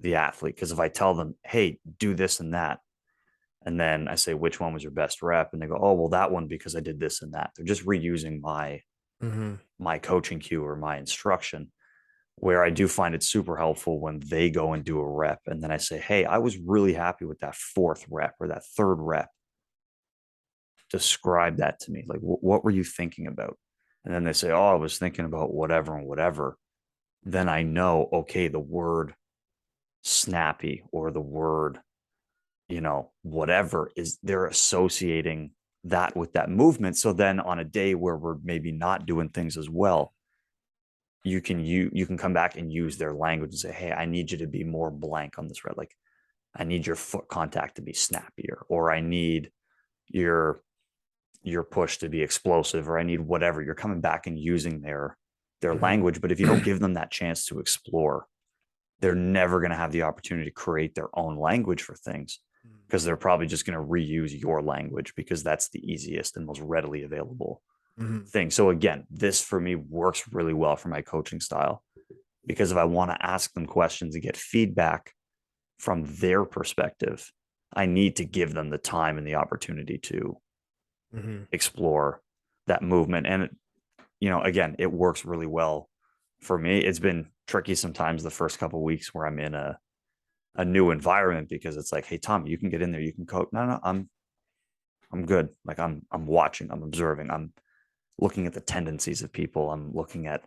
the athlete. Because if I tell them, hey, do this and that, and then I say, which one was your best rep? And they go, oh, well, that one because I did this and that. They're just reusing Hmm. my coaching cue or my instruction. Where I do find it super helpful when they go and do a rep. And then I say, hey, I was really happy with that fourth rep or that third rep. Describe that to me. Like, what were you thinking about? And then they say, oh, I was thinking about whatever and whatever. Then I know, okay, the word snappy or the word, whatever is they're associating that with that movement. So then on a day where we're maybe not doing things as well, you can come back and use their language and say, hey, I need you to be more blank on this red. Like I need your foot contact to be snappier, or I need your your push to be explosive, or I need whatever. You're coming back and using their Hmm. language. But if you don't give them that chance to explore, they're never going to have the opportunity to create their own language for things because they're probably just going to reuse your language because that's the easiest and most readily available Hmm. thing. So again, this for me works really well for my coaching style because if I want to ask them questions and get feedback from their perspective, I need to give them the time and the opportunity to Hmm. explore that movement. And, again, it works really well for me. It's been tricky sometimes the first couple of weeks where I'm in a new environment because it's like, hey, Tom, you can get in there, you can coach. No, no, I'm good. Like I'm watching, I'm observing, I'm looking at the tendencies of people. I'm looking at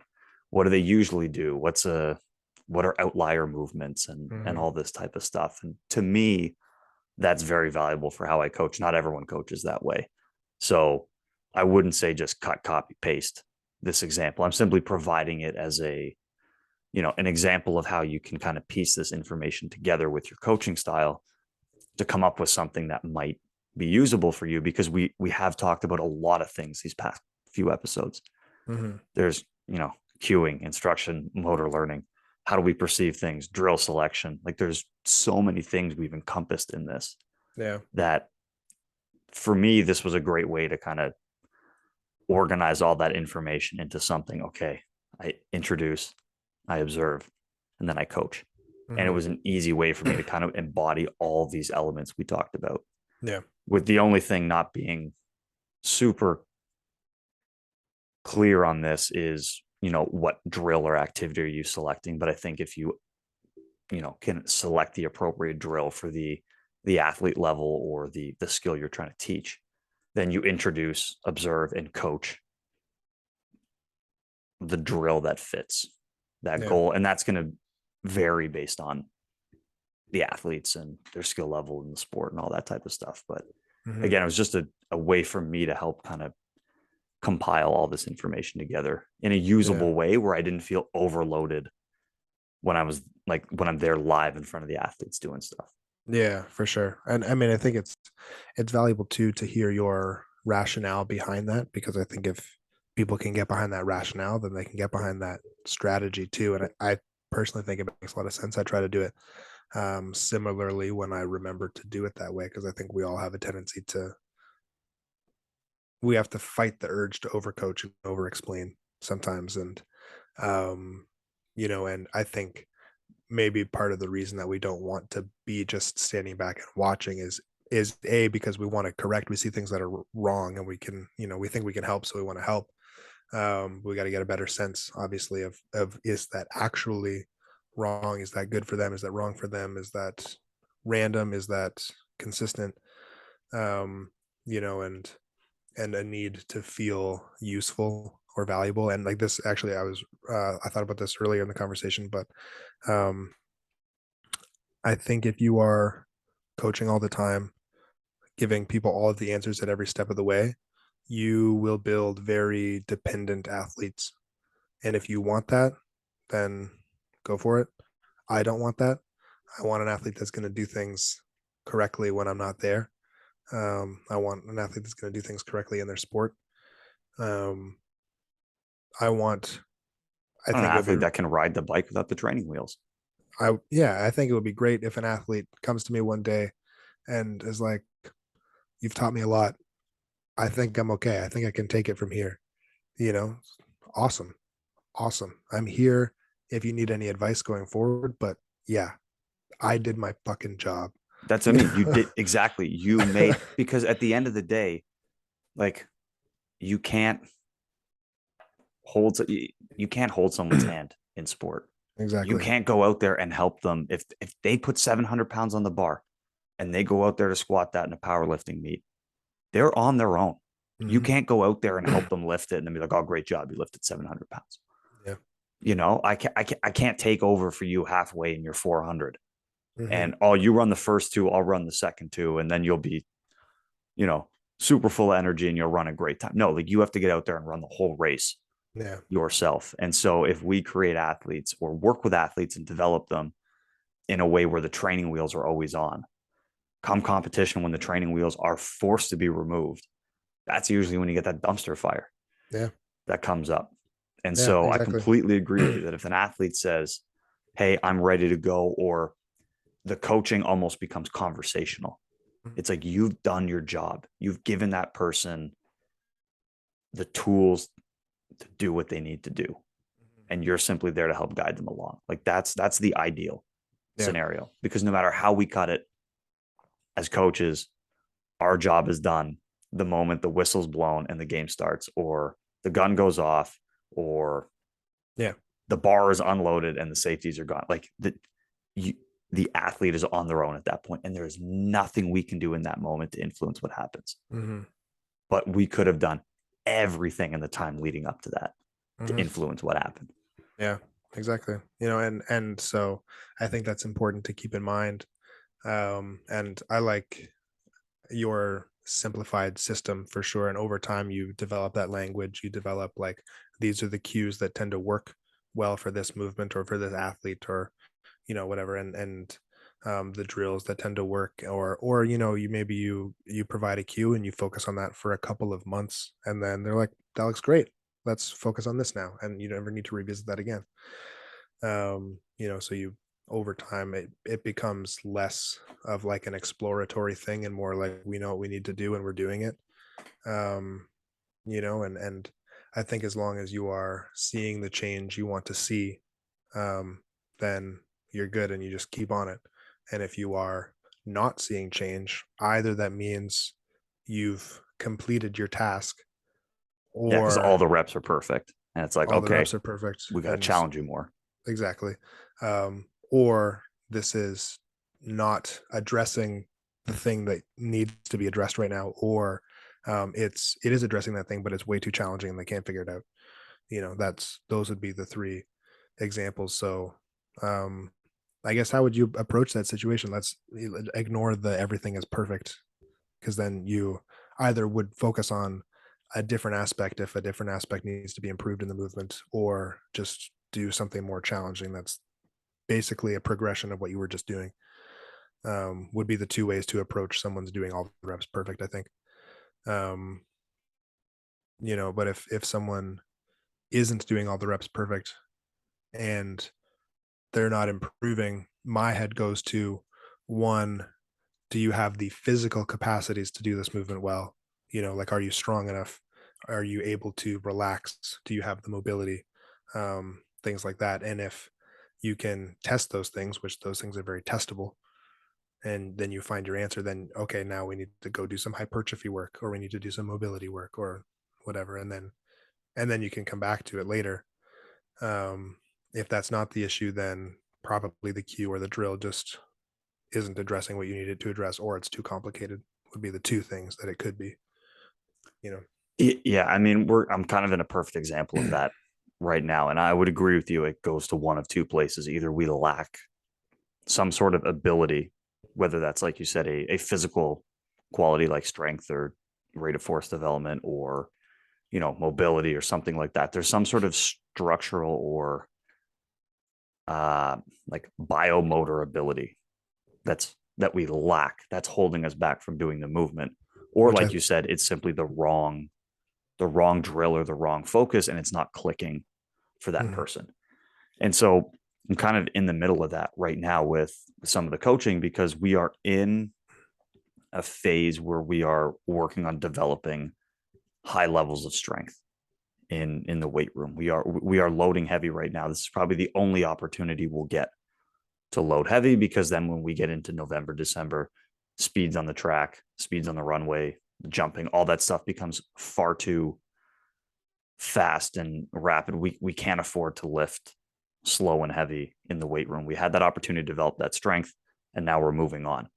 what do they usually do? What are outlier movements and Hmm. all this type of stuff. And to me, that's very valuable for how I coach. Not everyone coaches that way. So I wouldn't say just cut, copy, paste this example. I'm simply providing it as an example of how you can kind of piece this information together with your coaching style to come up with something that might be usable for you because we have talked about a lot of things these past few episodes. Hmm. There's, cueing, instruction, motor learning. How do we perceive things? Drill selection. Like there's so many things we've encompassed in this Yeah. that for me, this was a great way to kind of organize all that information into something. Okay, I introduce, I observe, and then I coach. And it Hmm. was an easy way for me to kind of embody all these elements we talked about, Yeah. with the only thing not being super clear on this is, what drill or activity are you selecting? But I think if you can select the appropriate drill for the athlete level or the skill you're trying to teach, then you introduce, observe, and coach the drill that fits that Yeah. goal. And that's going to vary based on the athletes and their skill level in the sport and all that type of stuff. But Hmm. again, it was just a way for me to help kind of compile all this information together in a Yeah. usable way where I didn't feel overloaded when I'm there live in front of the athletes doing stuff. Yeah, for sure. And I mean, I think it's valuable too to hear your rationale behind that because I think if people can get behind that rationale, then they can get behind that strategy too. And I personally think it makes a lot of sense. I try to do it similarly when I remember to do it that way because I think we all have a tendency to we have to fight the urge to overcoach and over explain sometimes. And um, and I think maybe part of the reason that we don't want to be just standing back and watching is is A, because we want to correct, we see things that are wrong and we can, we think we can help, so we want to help. We got to get a better sense, obviously, of is that actually wrong? Is that good for them? Is that wrong for them? Is that random? Is that consistent? Um, and a need to feel useful or valuable. And like this, actually, I thought about this earlier in the conversation, but um, I think if you are coaching all the time, giving people all of the answers at every step of the way, you will build very dependent athletes. And if you want that, then go for it. I don't want that. I want an athlete that's going to do things correctly when I'm not there. I want an athlete that's going to do things correctly in their sport. Um, I want. I An think it would be. athlete that can ride the bike without the training wheels. Yeah. I think it would be great if an athlete comes to me one day and is like, "You've taught me a lot. I think I'm okay. I think I can take it from here." You know, awesome, awesome. I'm here if you need any advice going forward. But yeah, I did my fucking job. That's what I You mean. You know? did exactly. You made, because at the end of the day, like you can't hold you can't hold someone's hand in sport. You Exactly. can't go out there and help them if they put 700 pounds on the bar and they go out there to squat that in a powerlifting meet. They're on their own. You Hmm. can't go out there and help them lift it and then be like, "Oh, great job, you lifted 700 pounds." Yeah. I can't take over for you halfway in your 400 Hmm. and oh, you run the first two, I'll run the second two, and then you'll be, you know, super full of energy and you'll run a great time. No, like you have to get out there and run the whole race Yeah. yourself. And so if we create athletes or work with athletes and develop them in a way where the training wheels are always on, come competition when the training wheels are forced to be removed, that's usually when you get that dumpster fire Yeah. that comes up. And Yeah. so I Exactly. completely agree with you that if an athlete says, "Hey, I'm ready to go," or the coaching almost becomes conversational. It's like you've done your job. You've given that person the tools to do what they need to do. And you're simply there to help guide them along. Like that's the ideal Yeah. scenario because no matter how we cut it as coaches, our job is done the moment the whistle's blown and the game starts, or the gun goes off, or Yeah. the bar is unloaded and the safeties are gone. Like you, the athlete is on their own at that point, and there is nothing we can do in that moment to influence what happens. Hmm. But we could have done everything in the time leading up to that to Hmm. influence what happened. Yeah. Exactly. And so I think that's important to keep in mind. And I like your simplified system for sure. And over time, you develop that language. You develop like these are the cues that tend to work well for this movement or for this athlete or whatever. And the drills that tend to work or you provide a cue and you focus on that for a couple of months and then they're like that looks great, let's focus on this now, and you never need to revisit that again. So you over time it becomes less of like an exploratory thing and more like we know what we need to do and we're doing it. um and I think as long as you are seeing the change you want to see, um then you're good and you just keep on it. And if you are not seeing change, either that means you've completed your task Yeah, because or all the reps are perfect. And it's like, all the okay, reps are perfect we got to and challenge you more. exactly. Or this is not addressing the thing that needs to be addressed right now, or it is addressing that thing, but it's way too challenging and they can't figure it out. That's those would be the three examples. So, um, I guess how would you approach that situation? Let's ignore the everything is perfect, because then you either would focus on a different aspect if a different aspect needs to be improved in the movement, or just do something more challenging that's basically a progression of what you were just doing. Would be the two ways to approach someone's doing all the reps perfect, I think. um but if someone isn't doing all the reps perfect and they're not improving, my head goes to one, do you have the physical capacities to do this movement well? Like, are you strong enough? Are you able to relax? Do you have the mobility? Things like that. And if you can test those things, which those things are very testable, and then you find your answer, then okay, now we need to go do some hypertrophy work, or we need to do some mobility work, or whatever, and then you can come back to it later. If that's not the issue, then probably the cue or the drill just isn't addressing what you need it to address, or it's too complicated. Would be the two things that it could be, you know. Yeah, I mean, I'm kind of in a perfect example of that right now, and I would agree with you. It goes to one of two places: either we lack some sort of ability, whether that's like you said, a physical quality like strength or rate of force development, or mobility or something like that. There's some sort of structural or like biomotor ability that we lack, that's holding us back from doing the movement. Or Which I like you said, it's simply the wrong drill or the wrong focus, and it's not clicking for that mhm, person. And so I'm kind of in the middle of that right now with some of the coaching, because we are in a phase where we are working on developing high levels of strength in the weight room. We are loading heavy right now. This is probably the only opportunity we'll get to load heavy, because then when we get into November, December, speeds on the track, speeds on the runway, jumping, all that stuff becomes far too fast and rapid. We can't afford to lift slow and heavy in the weight room. We had that opportunity to develop that strength, and now we're moving on.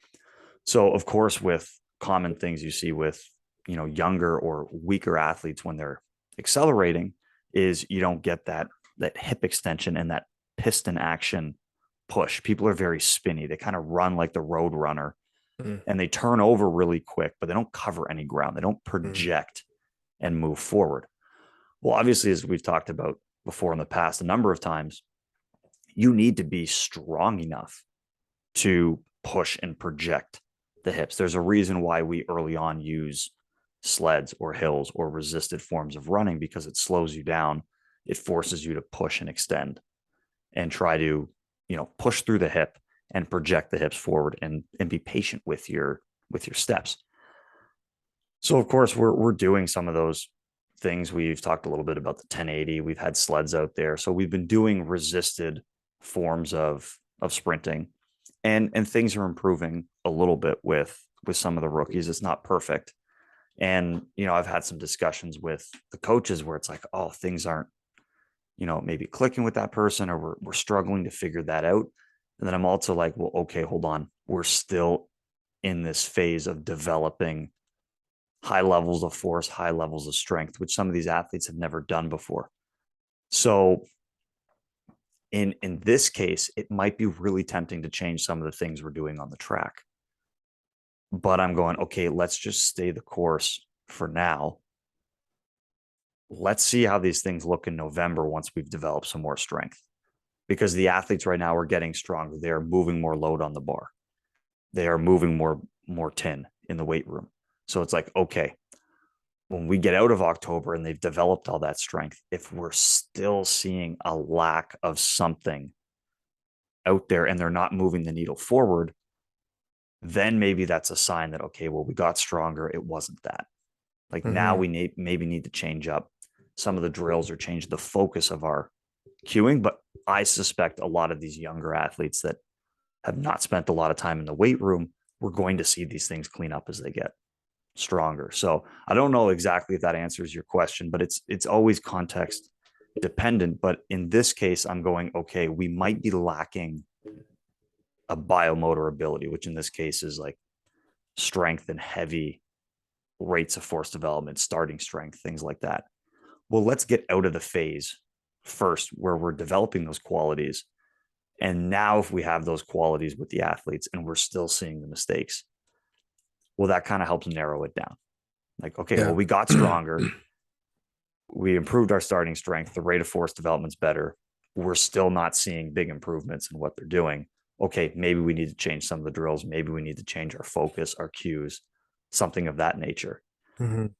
So of course, with common things you see with younger or weaker athletes when they're accelerating, is you don't get that hip extension and that piston action push. People are very spinny. They kind of run like the road runner, mhm, and they turn over really quick, but they don't cover any ground. They don't mhm, project and move forward. Well, obviously, as we've talked about before in the past a number of times, you need to be strong enough to push and project the hips. There's a reason why we early on use sleds or hills or resisted forms of running, because it slows you down. It forces you to push and extend and try to, push through the hip and project the hips forward, and be patient with your steps. So of course we're doing some of those things. We've talked a little bit about the 1080. We've had sleds out there. So we've been doing resisted forms of sprinting, and things are improving a little bit with some of the rookies. It's not perfect. And I've had some discussions with the coaches where it's like, oh, things aren't, maybe clicking with that person, or we're struggling to figure that out. And then I'm also like, well, okay, hold on. We're still in this phase of developing high levels of force, high levels of strength, which some of these athletes have never done before. So in this case, it might be really tempting to change some of the things we're doing on the track. But I'm going, okay, let's just stay the course for now. Let's see how these things look in November once we've developed some more strength. Because the athletes right now are getting stronger. They're moving more load on the bar. They are moving more tin in the weight room. So it's like, okay, when we get out of October and they've developed all that strength, if we're still seeing a lack of something out there and they're not moving the needle forward, then maybe that's a sign that, okay, well, we got stronger. It wasn't that. Like now mhm. we maybe need to change up some of the drills or change the focus of our cueing. But I suspect a lot of these younger athletes that have not spent a lot of time in the weight room, we're going to see these things clean up as they get stronger. So I don't know exactly if that answers your question, but it's always context dependent. But in this case, I'm going, okay, we might be lacking a biomotor ability, which in this case is like strength and heavy rates of force development, starting strength, things like that. Well, let's get out of the phase first where we're developing those qualities. And now, if we have those qualities with the athletes and we're still seeing the mistakes, well, that kind of helps narrow it down. Like, okay, well, Yeah. we got stronger. We improved our starting strength. The rate of force development's better. We're still not seeing big improvements in what they're doing. Okay, maybe we need to change some of the drills. Maybe we need to change our focus, our cues, something of that nature. Mhm,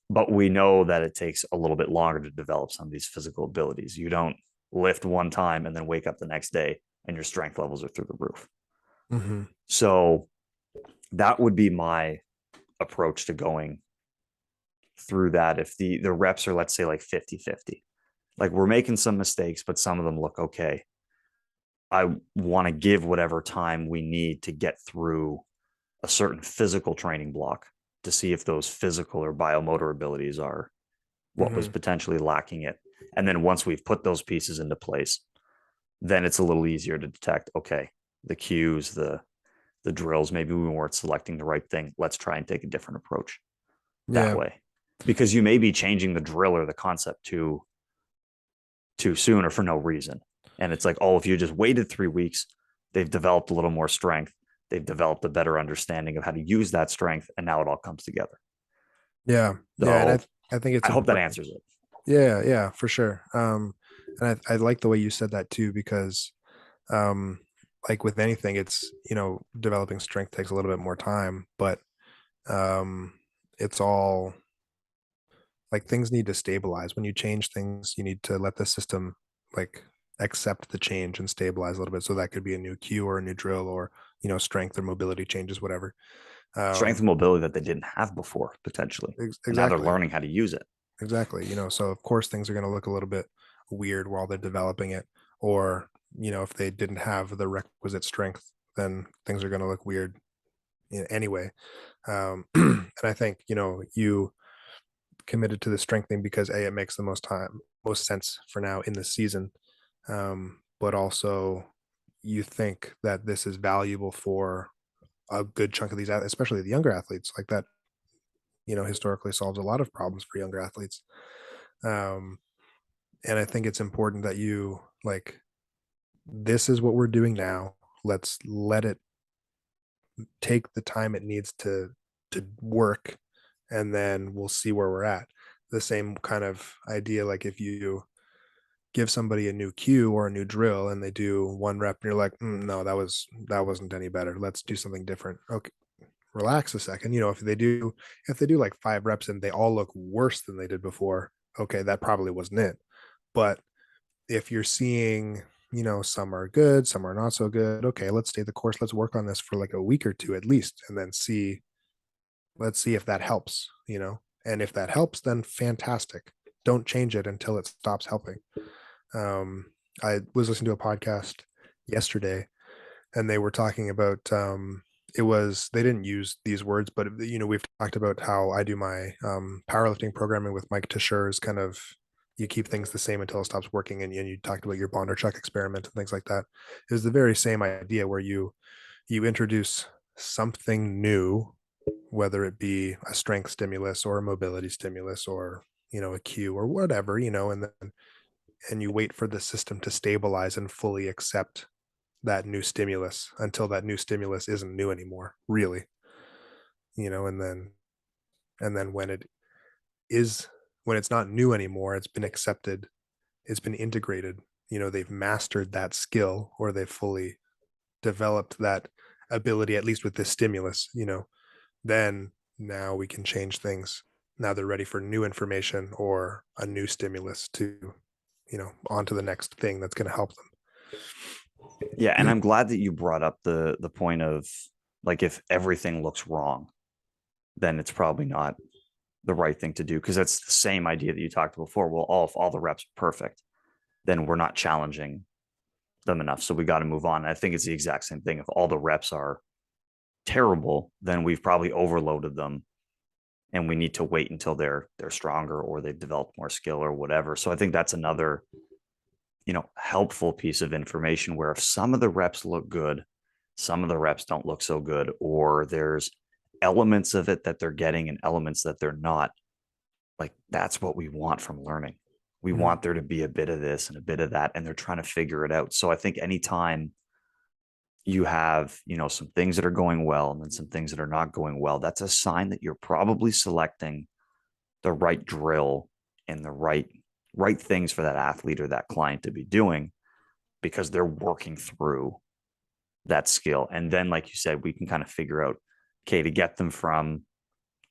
But we know that it takes a little bit longer to develop some of these physical abilities. You don't lift one time and then wake up the next day and your strength levels are through the roof. mhm. So that would be my approach to going through that. If the reps are, let's say, like 50-50, like we're making some mistakes, but some of them look okay, I want to give whatever time we need to get through a certain physical training block to see if those physical or biomotor abilities are what was Hmm. potentially lacking it. And then once we've put those pieces into place, then it's a little easier to detect, okay, the cues, the drills, maybe we weren't selecting the right thing. Let's try and take a different approach that Yeah. way. Because you may be changing the drill or the concept too soon or for no reason. And it's like, oh, if you just waited 3 weeks, they've developed a little more strength. They've developed a better understanding of how to use that strength. And now it all comes together. Yeah. Yeah. And So I think it's I hope that important. answers it. Yeah. Yeah, for sure. And I like the way you said that too, because um, like with anything, it's, developing strength takes a little bit more time, but um, it's all like things need to stabilize. When you change things, you need to let the system like accept the change and stabilize a little bit. So that could be a new cue or a new drill or, strength or mobility changes, whatever. Strength Um, and mobility that they didn't have before, potentially. And now they're exactly. learning how to use it. Exactly. So of course things are going to look a little bit weird while they're developing it. Or, if they didn't have the requisite strength, then things are going to look weird anyway. And I think, you committed to the strengthening because it makes the most sense for now in the season. But also you think that this is valuable for a good chunk of these, especially the younger athletes, like that, historically solves a lot of problems for younger athletes. Um, and I think it's important that you like, this is what we're doing now. Let's let it take the time it needs to work, and then we'll see where we're at. The same kind of idea, like if you give somebody a new cue or a new drill and they do one rep and you're like, no, that wasn't any better. Let's do something different. Okay, relax a second. If they do like 5 reps and they all look worse than they did before, okay, that probably wasn't it. But if you're seeing, some are good, some are not so good, okay, let's stay the course. Let's work on this for like a week or two at least, and then let's see if that helps, and if that helps, then fantastic. Don't change it until it stops helping. um I was listening to a podcast yesterday, and they were talking about, they didn't use these words, but we've talked about how I do my powerlifting programming with Mike Tashur's kind of, you keep things the same until it stops working, and you talked about your Bondarchuk experiment and things like that. It was the very same idea where you introduce something new, whether it be a strength stimulus or a mobility stimulus or, a cue or whatever, and you wait for the system to stabilize and fully accept that new stimulus until that new stimulus isn't new anymore, really. And then when it is, when it's not new anymore, it's been accepted, it's been integrated, they've mastered that skill, or they've fully developed that ability, at least with this stimulus, then now we can change things. Now they're ready for new information or a new stimulus to, on to the next thing that's going to help Yeah, and them. I'm glad that you brought up the point of like if everything looks wrong, then it's probably not the right thing to do because that's the same idea that you talked about before. Well, if all the reps are perfect, then we're not challenging them enough. So we got to move on. And I think it's the exact same thing. If all the reps are terrible, then we've probably overloaded them and we need to wait until they're stronger or they've developed more skill or whatever. So I think that's another, helpful piece of information where if some of the reps look good, some of the reps don't look so good, or there's elements of it that they're getting and elements that they're not, like that's what we want from learning. We Mhm. want there to be a bit of this and a bit of that, and they're trying to figure it out. So I think anytime you have, some things that are going well and then some things that are not going well, that's a sign that you're probably selecting the right drill and the right things for that athlete or that client to be doing because they're working through that skill. And then, like you said, we can kind of figure out, okay, to get them from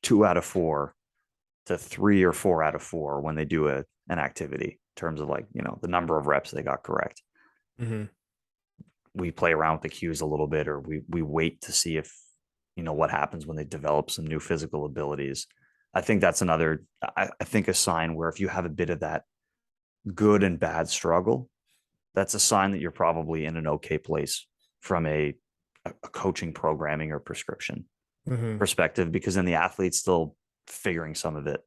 2 out of 4 to 3 or 4 out of 4 when they do an activity in terms of like, the number of reps they got correct. Mhm. We play around with the cues a little bit, or we wait to see if, what happens when they develop some new physical abilities. I think that's another, I think a sign where if you have a bit of that good and bad struggle, that's a sign that you're probably in an okay place from a coaching programming or prescription Hmm. perspective, because then the athlete's still figuring some of it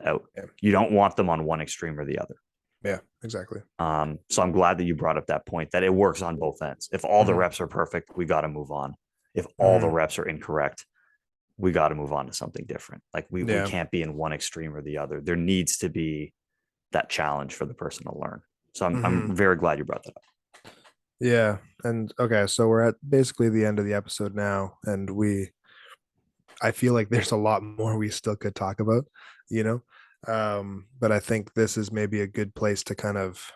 out. Yeah. You don't want them on one extreme or the other. Yeah, exactly. So I'm glad that you brought up that point, that it works on both ends. If all the Hmm. reps are perfect, we got to move on. If all the Hmm. reps are incorrect, we got to move on to something different. Like we Yeah. can't be in one extreme or the other. There needs to be that challenge for the person to learn. So Hmm. I'm very glad you brought that up. Yeah. And okay, so we're at basically the end of the episode now, and I feel like there's a lot more we still could talk about, you know. But I think this is maybe a good place to kind of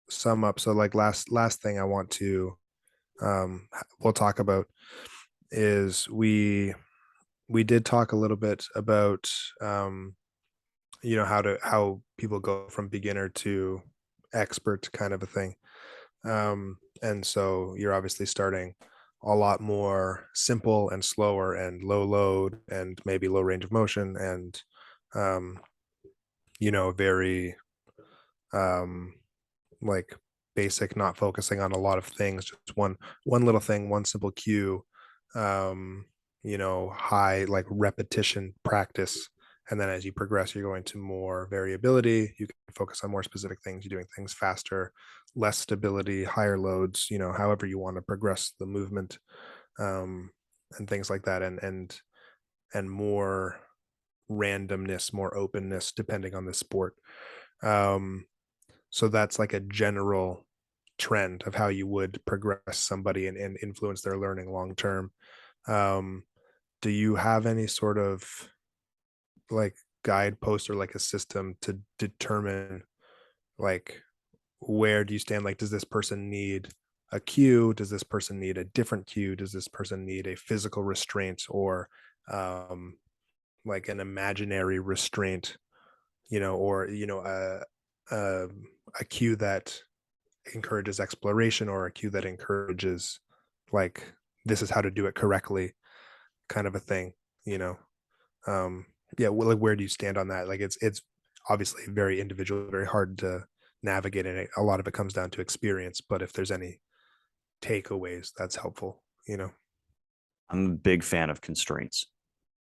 sum up. So like last thing I want to we'll talk about is we did talk a little bit about how people go from beginner to expert kind of a thing. And so you're obviously starting a lot more simple and slower and low load and maybe low range of motion and um, very um, like basic, not focusing on a lot of things, just one little thing, one simple cue, um, high like repetition practice. And then as you progress, you're going to more variability. You can focus on more specific things. You're doing things faster, less stability, higher loads, however you want to progress the movement, um, and things like that. And more randomness, more openness, depending on the sport. Um, so that's like a general trend of how you would progress somebody and influence their learning long term. Um, do you have any sort of like guidepost or like a system to determine like where do you stand? Like, does this person need a cue? Does this person need a different cue? Does this person need a physical restraint or um, like an imaginary restraint? Or a, a cue that encourages exploration or a cue that encourages like this is how to do it correctly kind of a thing you know um yeah, well, like where do you stand on that? Like it's obviously very individual, very hard to navigate, and a lot of it comes down to experience, but if there's any takeaways, that's helpful. I'm a big fan of constraints.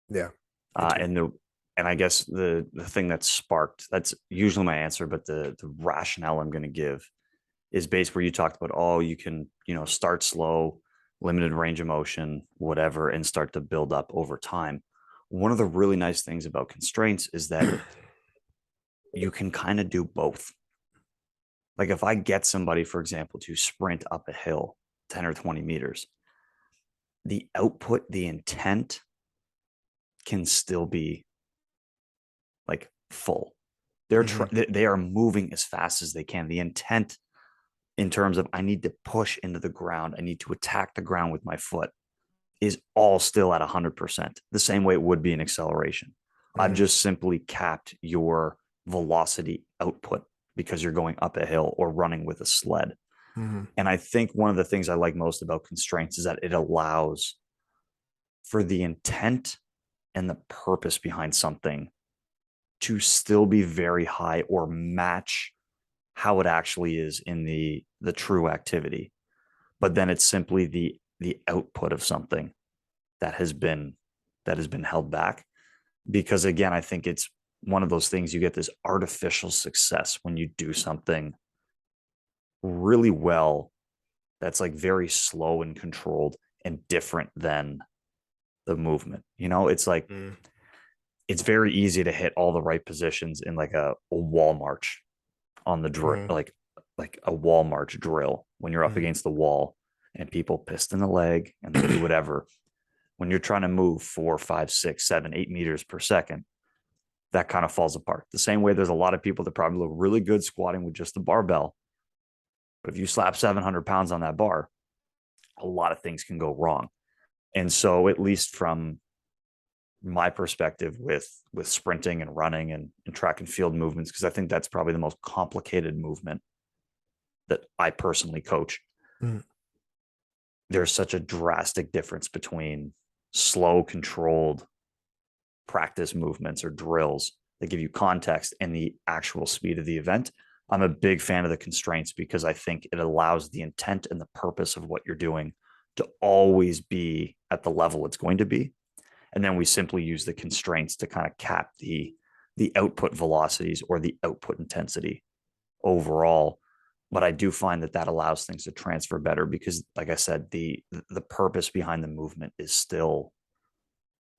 Yeah, me too. And I guess the thing that sparked, that's usually my answer, but the rationale I'm going to give is based where you talked about, oh, you can, start slow, limited range of motion, whatever, and start to build up over time. One of the really nice things about constraints is that you can kind of do both. Like if I get somebody, for example, to sprint up a hill 10 or 20 meters, the output, the intent can still be like full. Hmm. They are moving as fast as they can. The intent in terms of I need to push into the ground, I need to attack the ground with my foot is all still at 100%, the same way it would be an acceleration. I've Hmm. just simply capped your velocity output because you're going up a hill or running with a sled. Hmm. And I think one of the things I like most about constraints is that it allows for the intent and the purpose behind something to still be very high or match how it actually is in the true activity. But then it's simply the output of something that has been held back. Because again, I think it's one of those things, you get this artificial success when you do something really well that's like very slow and controlled and different than the movement. It's like Hmm. it's very easy to hit all the right positions in like a wall march on the drill, Hmm. like a wall march drill when you're up Hmm. against the wall and people piston the leg and they do whatever. When you're trying to move 4, 5, 6, 7, 8 meters per second, that kind of falls apart. The same way there's a lot of people that probably look really good squatting with just the barbell. But if you slap 700 pounds on that bar, a lot of things can go wrong. And so, at least from my perspective with sprinting and running and track and field movements, because I think that's probably the most complicated movement that I personally coach, Hmm. there's such a drastic difference between slow, controlled practice movements or drills that give you context and the actual speed of the event. I'm a big fan of the constraints because I think it allows the intent and the purpose of what you're doing to always be at the level it's going to be. And then we simply use the constraints to kind of cap the output velocities or the output intensity overall. But I do find that that allows things to transfer better because, like I said, the purpose behind the movement is still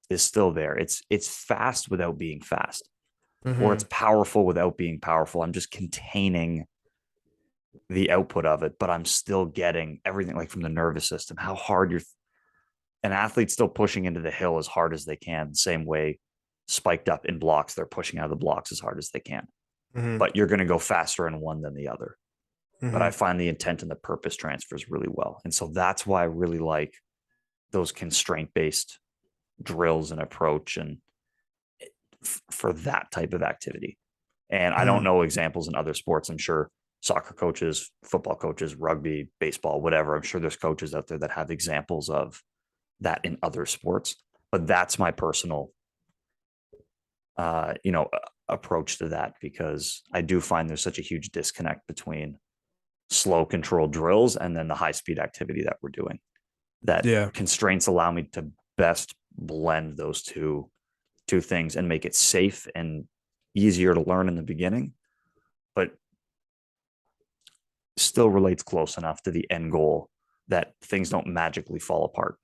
there. It's fast without being fast, or it's Mm-hmm. powerful without being powerful. I'm just containing the output of it, but I'm still getting everything like from the nervous system, how hard you're an athlete's still pushing into the hill as hard as they can, same way spiked up in blocks, they're pushing out of the blocks as hard as they can. Mm-hmm. But you're going to go faster in one than the other. But I Mm-hmm. find the intent and the purpose transfers really well. And so that's why I really like those constraint based drills and approach and for that type of activity. And I don't Mm-hmm. know examples in other sports. I'm sure soccer coaches, football coaches, rugby, baseball, whatever. I'm sure there's coaches out there that have examples of that in other sports. But that's my personal, uh, you know, approach to that because I do find there's such a huge disconnect between slow controlled drills and then the high speed activity that we're doing. That Yeah. constraints allow me to best blend those two things and make it safe and easier to learn in the beginning, but still relates close enough to the end goal that things don't magically fall apart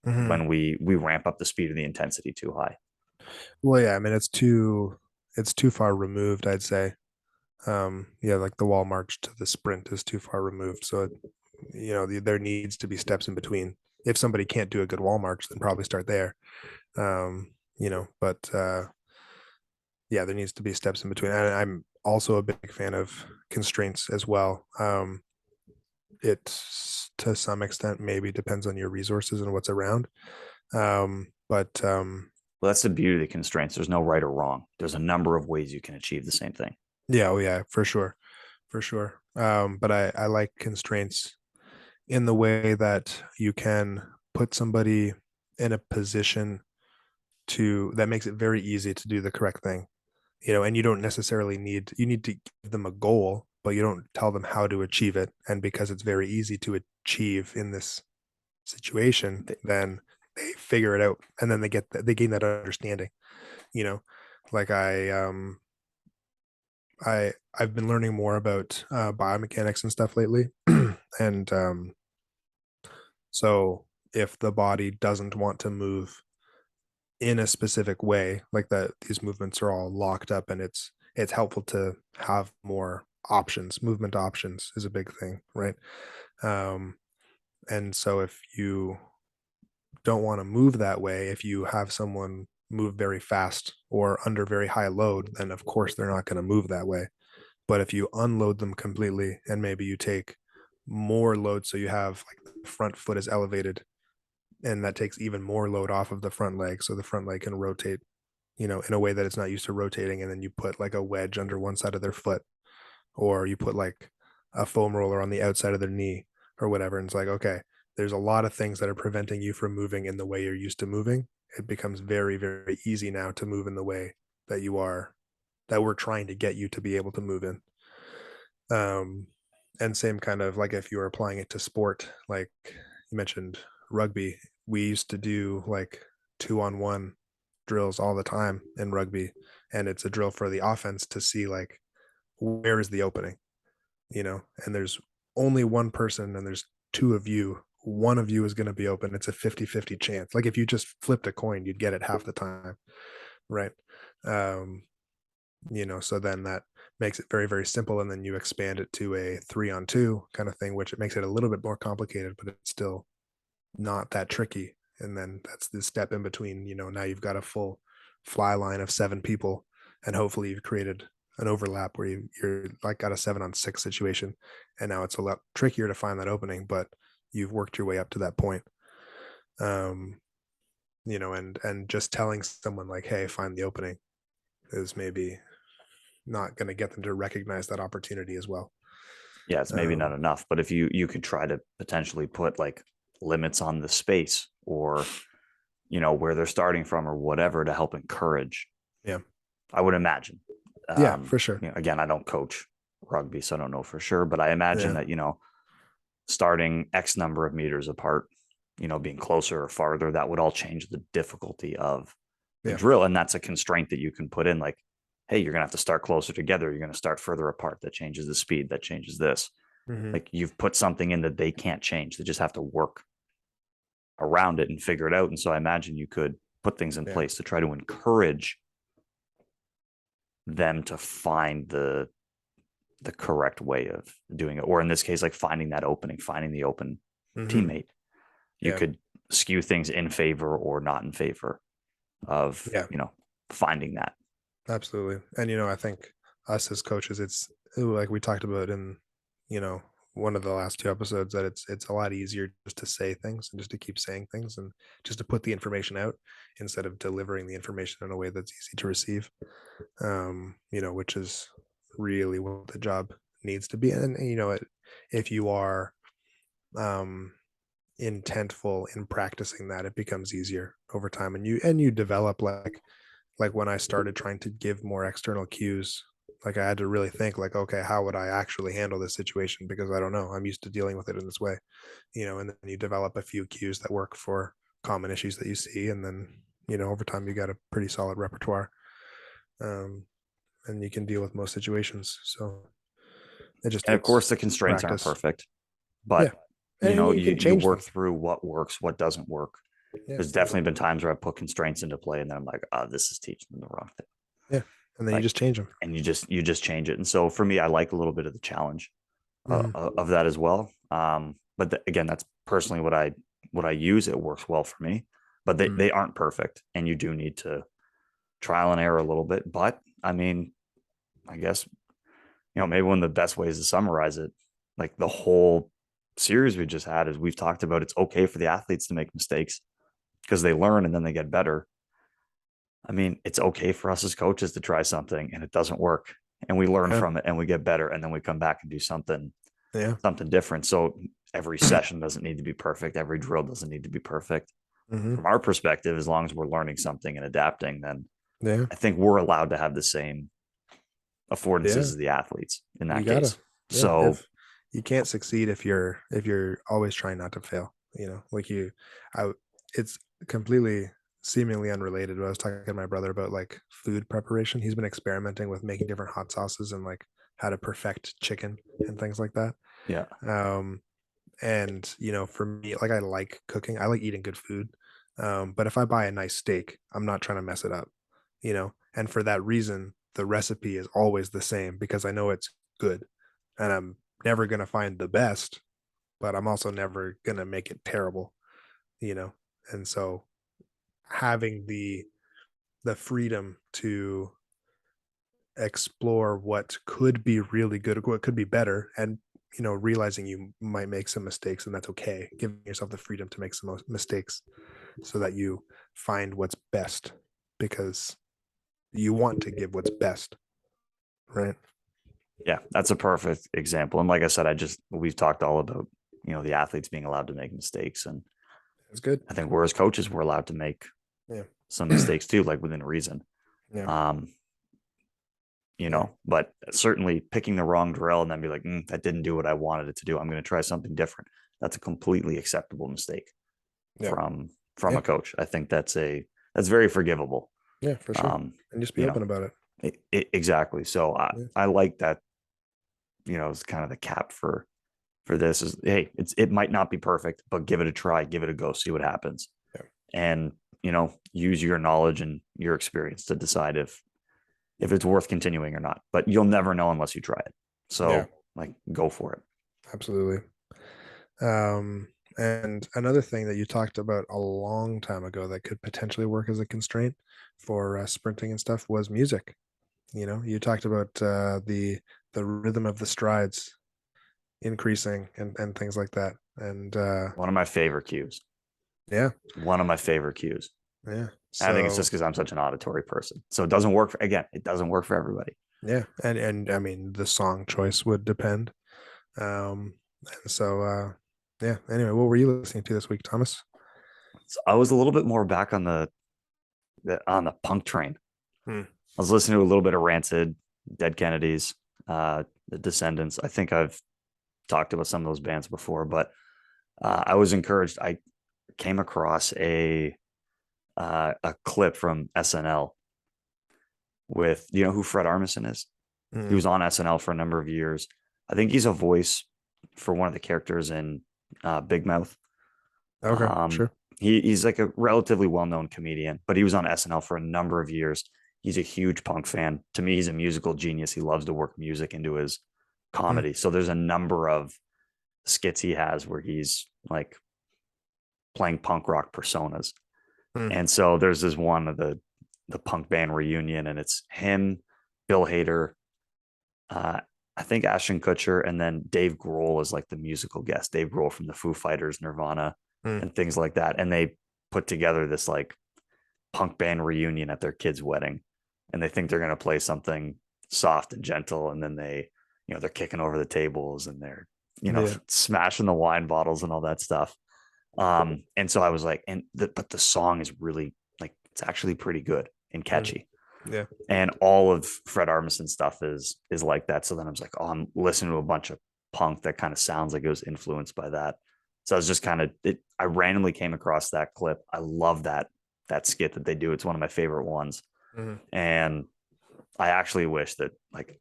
Mm-hmm. when we ramp up the speed or the intensity too high. Well, yeah, I mean it's too far removed, I'd say. Yeah, like the wall march to the sprint is too far removed. So there needs to be steps in between. If somebody can't do a good wall march, then probably start there. But yeah, there needs to be steps in between. And I'm also a big fan of constraints as well. It to some extent maybe depends on your resources and what's around. But Well, that's the beauty of the constraints. There's no right or wrong. There's a number of ways you can achieve the same thing. yeah, oh yeah, for sure, for sure. But I like constraints in the way that you can put somebody in a position to that makes it very easy to do the correct thing, and you don't necessarily need to give them a goal, but you don't tell them how to achieve it. And because it's very easy to achieve in this situation, then they figure it out, and then they gain that understanding, you know, like I've been learning more about biomechanics and stuff lately. And so if the body doesn't want to move in a specific way, like that, these movements are all locked up, and it's helpful to have more options. Movement options is a big thing, right? um and so if you don't want to move that way, if you have someone move very fast or under very high load, then of course they're not going to move that way. But if you unload them completely and maybe you take more load, so you have like the front foot is elevated, and that takes even more load off of the front leg, so the front leg can rotate, in a way that it's not used to rotating. And then you put like a wedge under one side of their foot, or you put like a foam roller on the outside of their knee or whatever. And it's like, okay, there's a lot of things that are preventing you from moving in the way you're used to moving. It becomes very, very easy now to move in the way that that we're trying to get you to be able to move in. Um, and same kind of like if you were applying it to sport, like you mentioned rugby, we used to do like 2-on-1 drills all the time in rugby. And it's a drill for the offense to see like where is the opening, and there's only one person and there's two of you. One of you is going to be open. It's a 50-50 chance. Like if you just flipped a coin, you'd get it half the time. Right. Um, so then that makes it very, very simple. And then you expand it to a 3-on-2 kind of thing, which it makes it a little bit more complicated, but it's still not that tricky. And then that's the step in between. Now you've got a full fly line of 7 people, and hopefully you've created an overlap where you're like got a 7-on-6 situation. And now it's a lot trickier to find that opening, but you've worked your way up to that point. um and just telling someone like, hey, find the opening, is maybe not going to get them to recognize that opportunity as well. Yeah, it's maybe not um enough, but if you could try to potentially put like limits on the space or where they're starting from or whatever to help encourage, yeah, I would imagine. yeah, for sure. Again, I don't coach, rugby, so I don't know for sure, but I imagine Yeah. that, starting X number of meters apart, being closer or farther, that would all change the difficulty of the Yeah. drill. And that's a constraint that you can put in, like, hey, you're going to have to start closer together. You're going to start further apart. That changes the speed. That changes this. Hmm. Like, you've put something in that they can't change. They just have to work around it and figure it out. And so I imagine you could put things in Yeah. place to try to encourage them to find the correct way of doing it. Or in this case, like finding that opening, finding the open Hmm. teammate. You Yeah. could skew things in favor or not in favor of, Yeah. finding that. Absolutely. And I think us as coaches, it's like we talked about in, you know, one of the last two episodes, that it's a lot easier just to say things and just to keep saying things and just to put the information out instead of delivering the information in a way that's easy to receive. Which is really what the job needs to be. And if you are um intentful in practicing that, it becomes easier over time, and you develop like when I started trying to give more external cues, like I had to really think like, okay, how would I actually handle this situation? Because I don't know. I'm used to dealing with it in this way, and then you develop a few cues that work for common issues that you see. And then, over time you got a pretty solid repertoire. Um, and you can deal with most situations. So it just And of takes course, the constraints aren't practice. perfect, Yeah. but And you you can you change work them. through what works, what doesn't work. Yeah. There's definitely been times where I put constraints into play, and then I'm like, oh, this is teaching them the wrong thing. Yeah. And then you Like, just change them. and you just change it. And so for me, I like a little bit of the challenge Hmm. of that as well. But again, that's personally what I use. It works well for me, but they, Hmm. they aren't perfect, and you do need to trial and error a little bit. But I mean, I guess, maybe one of the best ways to summarize it, like the whole series we just had, is we've talked about it's okay for the athletes to make mistakes because they learn and then they get better. I mean, it's okay for us as coaches to try something and it doesn't work, and we learn Yeah. from it and we get better, and then we come back and do Yeah. something different. So every session doesn't need to be perfect. Every drill doesn't need to be perfect. Hmm. From our perspective, as long as we're learning something and adapting, then Yeah. I think we're allowed to have the same affordances Yeah. as the athletes in You that gotta. case. Yeah. So If you can't succeed if you're always trying not to fail, like I it's completely seemingly unrelated, but I was talking to my brother about like food preparation. He's been experimenting with making different hot sauces and like how to perfect chicken and things like that. yeah, Um, and for me, like I like cooking, I like eating good food. But if I buy a nice steak, I'm not trying to mess it up, and for that reason the recipe is always the same because I know it's good, and I'm never going to find the best, but I'm also never going to make it terrible, you know and so having the freedom to explore what could be really good, what could be better, and realizing you might make some mistakes, and that's okay, giving yourself the freedom to make some mistakes so that you find what's best, because you want to give what's best, right? yeah, that's a perfect example. And like I said, we've talked all about, the athletes being allowed to make mistakes. And It's good. I think we're, as coaches, we're allowed to make Yeah. some mistakes too, like within reason. Yeah. Um, Yeah. but certainly picking the wrong drill and then be like, that didn't do what I wanted it to do. I'm going to try something different. That's a completely acceptable mistake Yeah. from Yeah. a coach. I think that's very forgivable. Yeah, for sure. Um, And just be you know, open about it. exactly. So Yeah. I like that. It's kind of the cap for this is, hey, it might not be perfect, but give it a try, give it a go, see what happens, Yeah. and use your knowledge and your experience to decide if it's worth continuing or not. But you'll never know unless you try it. Yeah. So, like, go for it. Absolutely. And another thing that you talked about a long time ago that could potentially work as a constraint for sprinting and stuff was music. You talked about the rhythm of the strides increasing and things like that. And One of my favorite cues. yeah, One of my favorite cues. yeah. And I think it's just So because I'm such an auditory person. So it doesn't work again, it doesn't work for everybody. yeah, and I mean the song choice would depend. And so yeah. Anyway, what were you listening to this week, Thomas? So I was a little bit more back on on the punk train. Hmm. I was listening to a little bit of Rancid, Dead Kennedys, the Descendants. I think I've talked about some of those bands before, but I was encouraged. I came across a clip from SNL with, you know who Fred Armisen is? He Mm. was on SNL for a number of years. I think he's a voice for one of the characters in Big Mouth. Okay, Um, sure. he's like a relatively well known comedian, but he was on SNL for a number of years. He's a huge punk fan. To me, he's a musical genius. He loves to work music into his Mm. comedy. So there's a number of skits he has where he's like playing punk rock personas. Mm. And so there's this one of the punk band reunion, and it's him, Bill Hader, uh, I think Ashton Kutcher, and then Dave Grohl is like the musical guest. Dave Grohl from the Foo Fighters, Nirvana, Mm. and things like that. And they put together this like punk band reunion at their kid's wedding, and they think they're going to play something soft and gentle, and then they're kicking over the tables and they're Yeah. smashing the wine bottles and all that stuff. And so I was like, but the song is really like, it's actually pretty good and Mm. catchy. Yeah. And all of Fred Armisen stuff is like that. So then I was like, oh, I'm listening to a bunch of punk that kind of sounds like it was influenced by that. So I was just kind of I randomly came across that clip. I love that skit that they do. It's one of my favorite ones. Mm. And I actually wish that like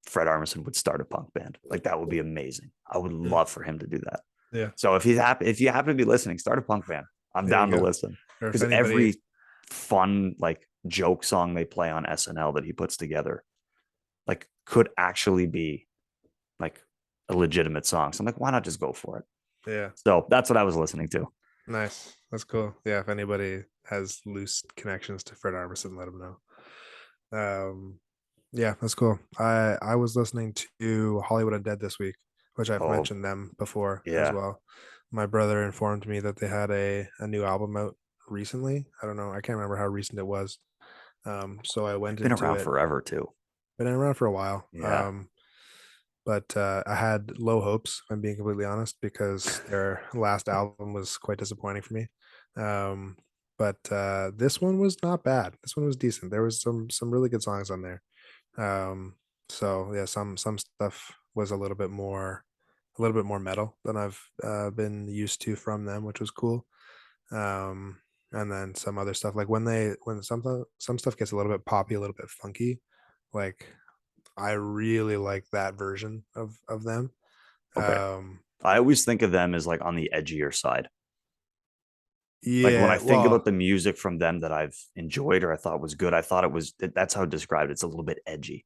Fred Armisen would start a punk band. Like that would be amazing. I would Mm. love for him to do that. Yeah. So if you happen to be listening, start a punk band. I'm There you down to go. listen, Or if because anybody, every fun like joke song they play on SNL that he puts together like could actually be like a legitimate song. So I'm like, why not just go for it? yeah, So that's what I was listening to. nice. That's cool. Yeah, if anybody has loose connections to Fred Armisen, let him know. Yeah, that's cool. I was listening to Hollywood Undead this week, which I've Oh mentioned them before as yeah, well. My brother informed me that they had a new album out recently. I don't know. I can't remember how recent it was. So I they've went been into around it. forever too. Been around for a while. Yeah, But I had low hopes, if I'm being completely honest, because their last album was quite disappointing for me. Um, but this one was not bad. This one was decent. There was some really good songs on there. Um, so yeah, some stuff was a little bit more metal than I've been used to from them, which was cool. And then some other stuff like when some stuff gets a little bit poppy, a little bit funky, like I really like that version of them. okay. Um, I always think of them as like on the edgier side. Like when I yeah, think about well, the music from them that I've enjoyed or I thought was good, I thought it was that's how I described it. It's a little bit edgy.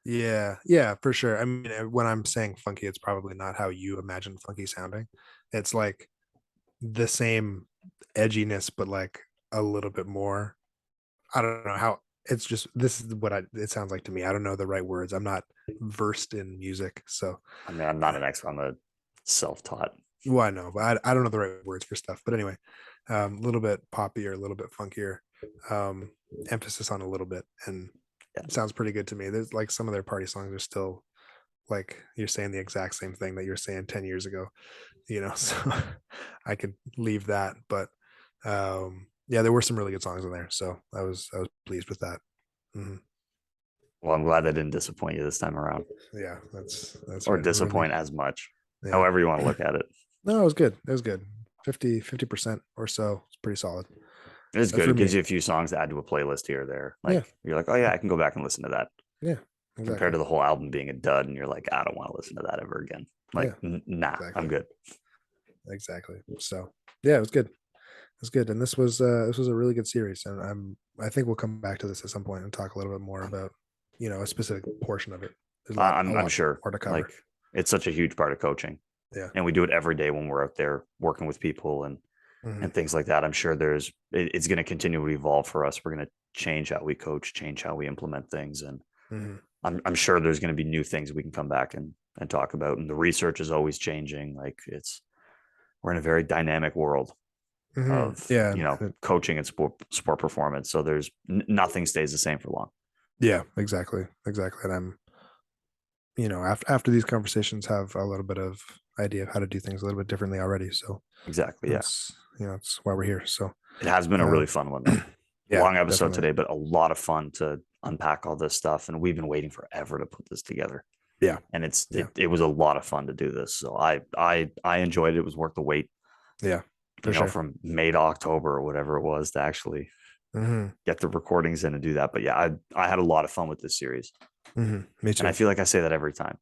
yeah, yeah, for sure. I mean, when I'm saying funky, it's probably not how you imagine funky sounding. It's like the same edginess, but like a little bit more. I don't know how. It's just this is what it sounds like to me. I don't know the right words. I'm not versed in music, so I mean, I'm not an expert. I'm a self-taught. well, I know, but I don't know the right words for stuff. But anyway, a little bit poppier, a little bit funkier, um, emphasis on a little bit, and Yeah. it sounds pretty good to me. There's like some of their party songs are still like you're saying the exact same thing that you're saying 10 years ago, so I could leave that. But yeah, there were some really good songs in there. So I was pleased with that. Hmm. Well, I'm glad that didn't disappoint you this time around, Yeah, that's or right. I'm really, disappoint as much, yeah. however you want to look at it. No, it was good. It was good. 50% or so. It's pretty solid It's good. for It gives me. you a few songs to add to a playlist here or there. Yeah. Like you're like, oh yeah, I can go back and listen to that. Yeah. Compared Exactly. to the whole album being a dud, and you're like, I don't want to listen to that ever again. Like, Yeah. nah, I'm Exactly. good. Exactly. So yeah, it was good. It was good. And this was a really good series. And I think we'll come back to this at some point and talk a little bit more about, a specific portion of it. There's a I'm lot sure. more to cover. Like, it's such a huge part of coaching, Yeah. and we do it every day when we're out there working with people Hmm. and things like that. I'm sure it's going to continue to evolve for us. We're going to change how we coach, change how we implement things, and Hmm. I'm sure there's going to be new things we can come back and talk about. And the research is always changing. Like we're in a very dynamic world Hmm. of Yeah. coaching and sport performance. So there's nothing stays the same for long. Yeah, exactly. Exactly. And I'm, after these conversations have a little bit of idea of how to do things a little bit differently already. So Exactly. Yeah. that's why we're here. So It has been a really um fun one though. yeah, Long episode definitely. today, but a lot of fun to unpack all this stuff. And we've been waiting forever to put this together. Yeah. and Yeah. it was a lot of fun to do this. So I enjoyed it. It was worth the wait, Yeah. For sure. from May to October or whatever it was to actually get the recordings in and do that. But yeah, I had a lot of fun with this series, Me and I too. feel like I say that every time.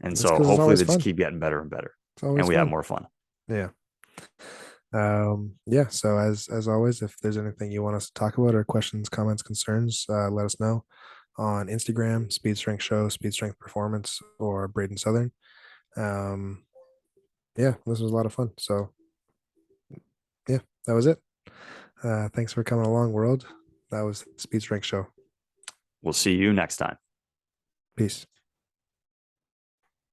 And It's so because it's hopefully always they just fun. keep getting better and better, It's and always we have fun. more fun. Yeah. Yeah. So as always, if there's anything you want us to talk about or questions, comments, concerns, let us know on Instagram, Speed Strength Show, Speed Strength Performance, or Braden Southern. Um, yeah, this was a lot of fun. So yeah, that was it. Thanks for coming along, world. That was Speed Strength Show. We'll see you next time. Peace.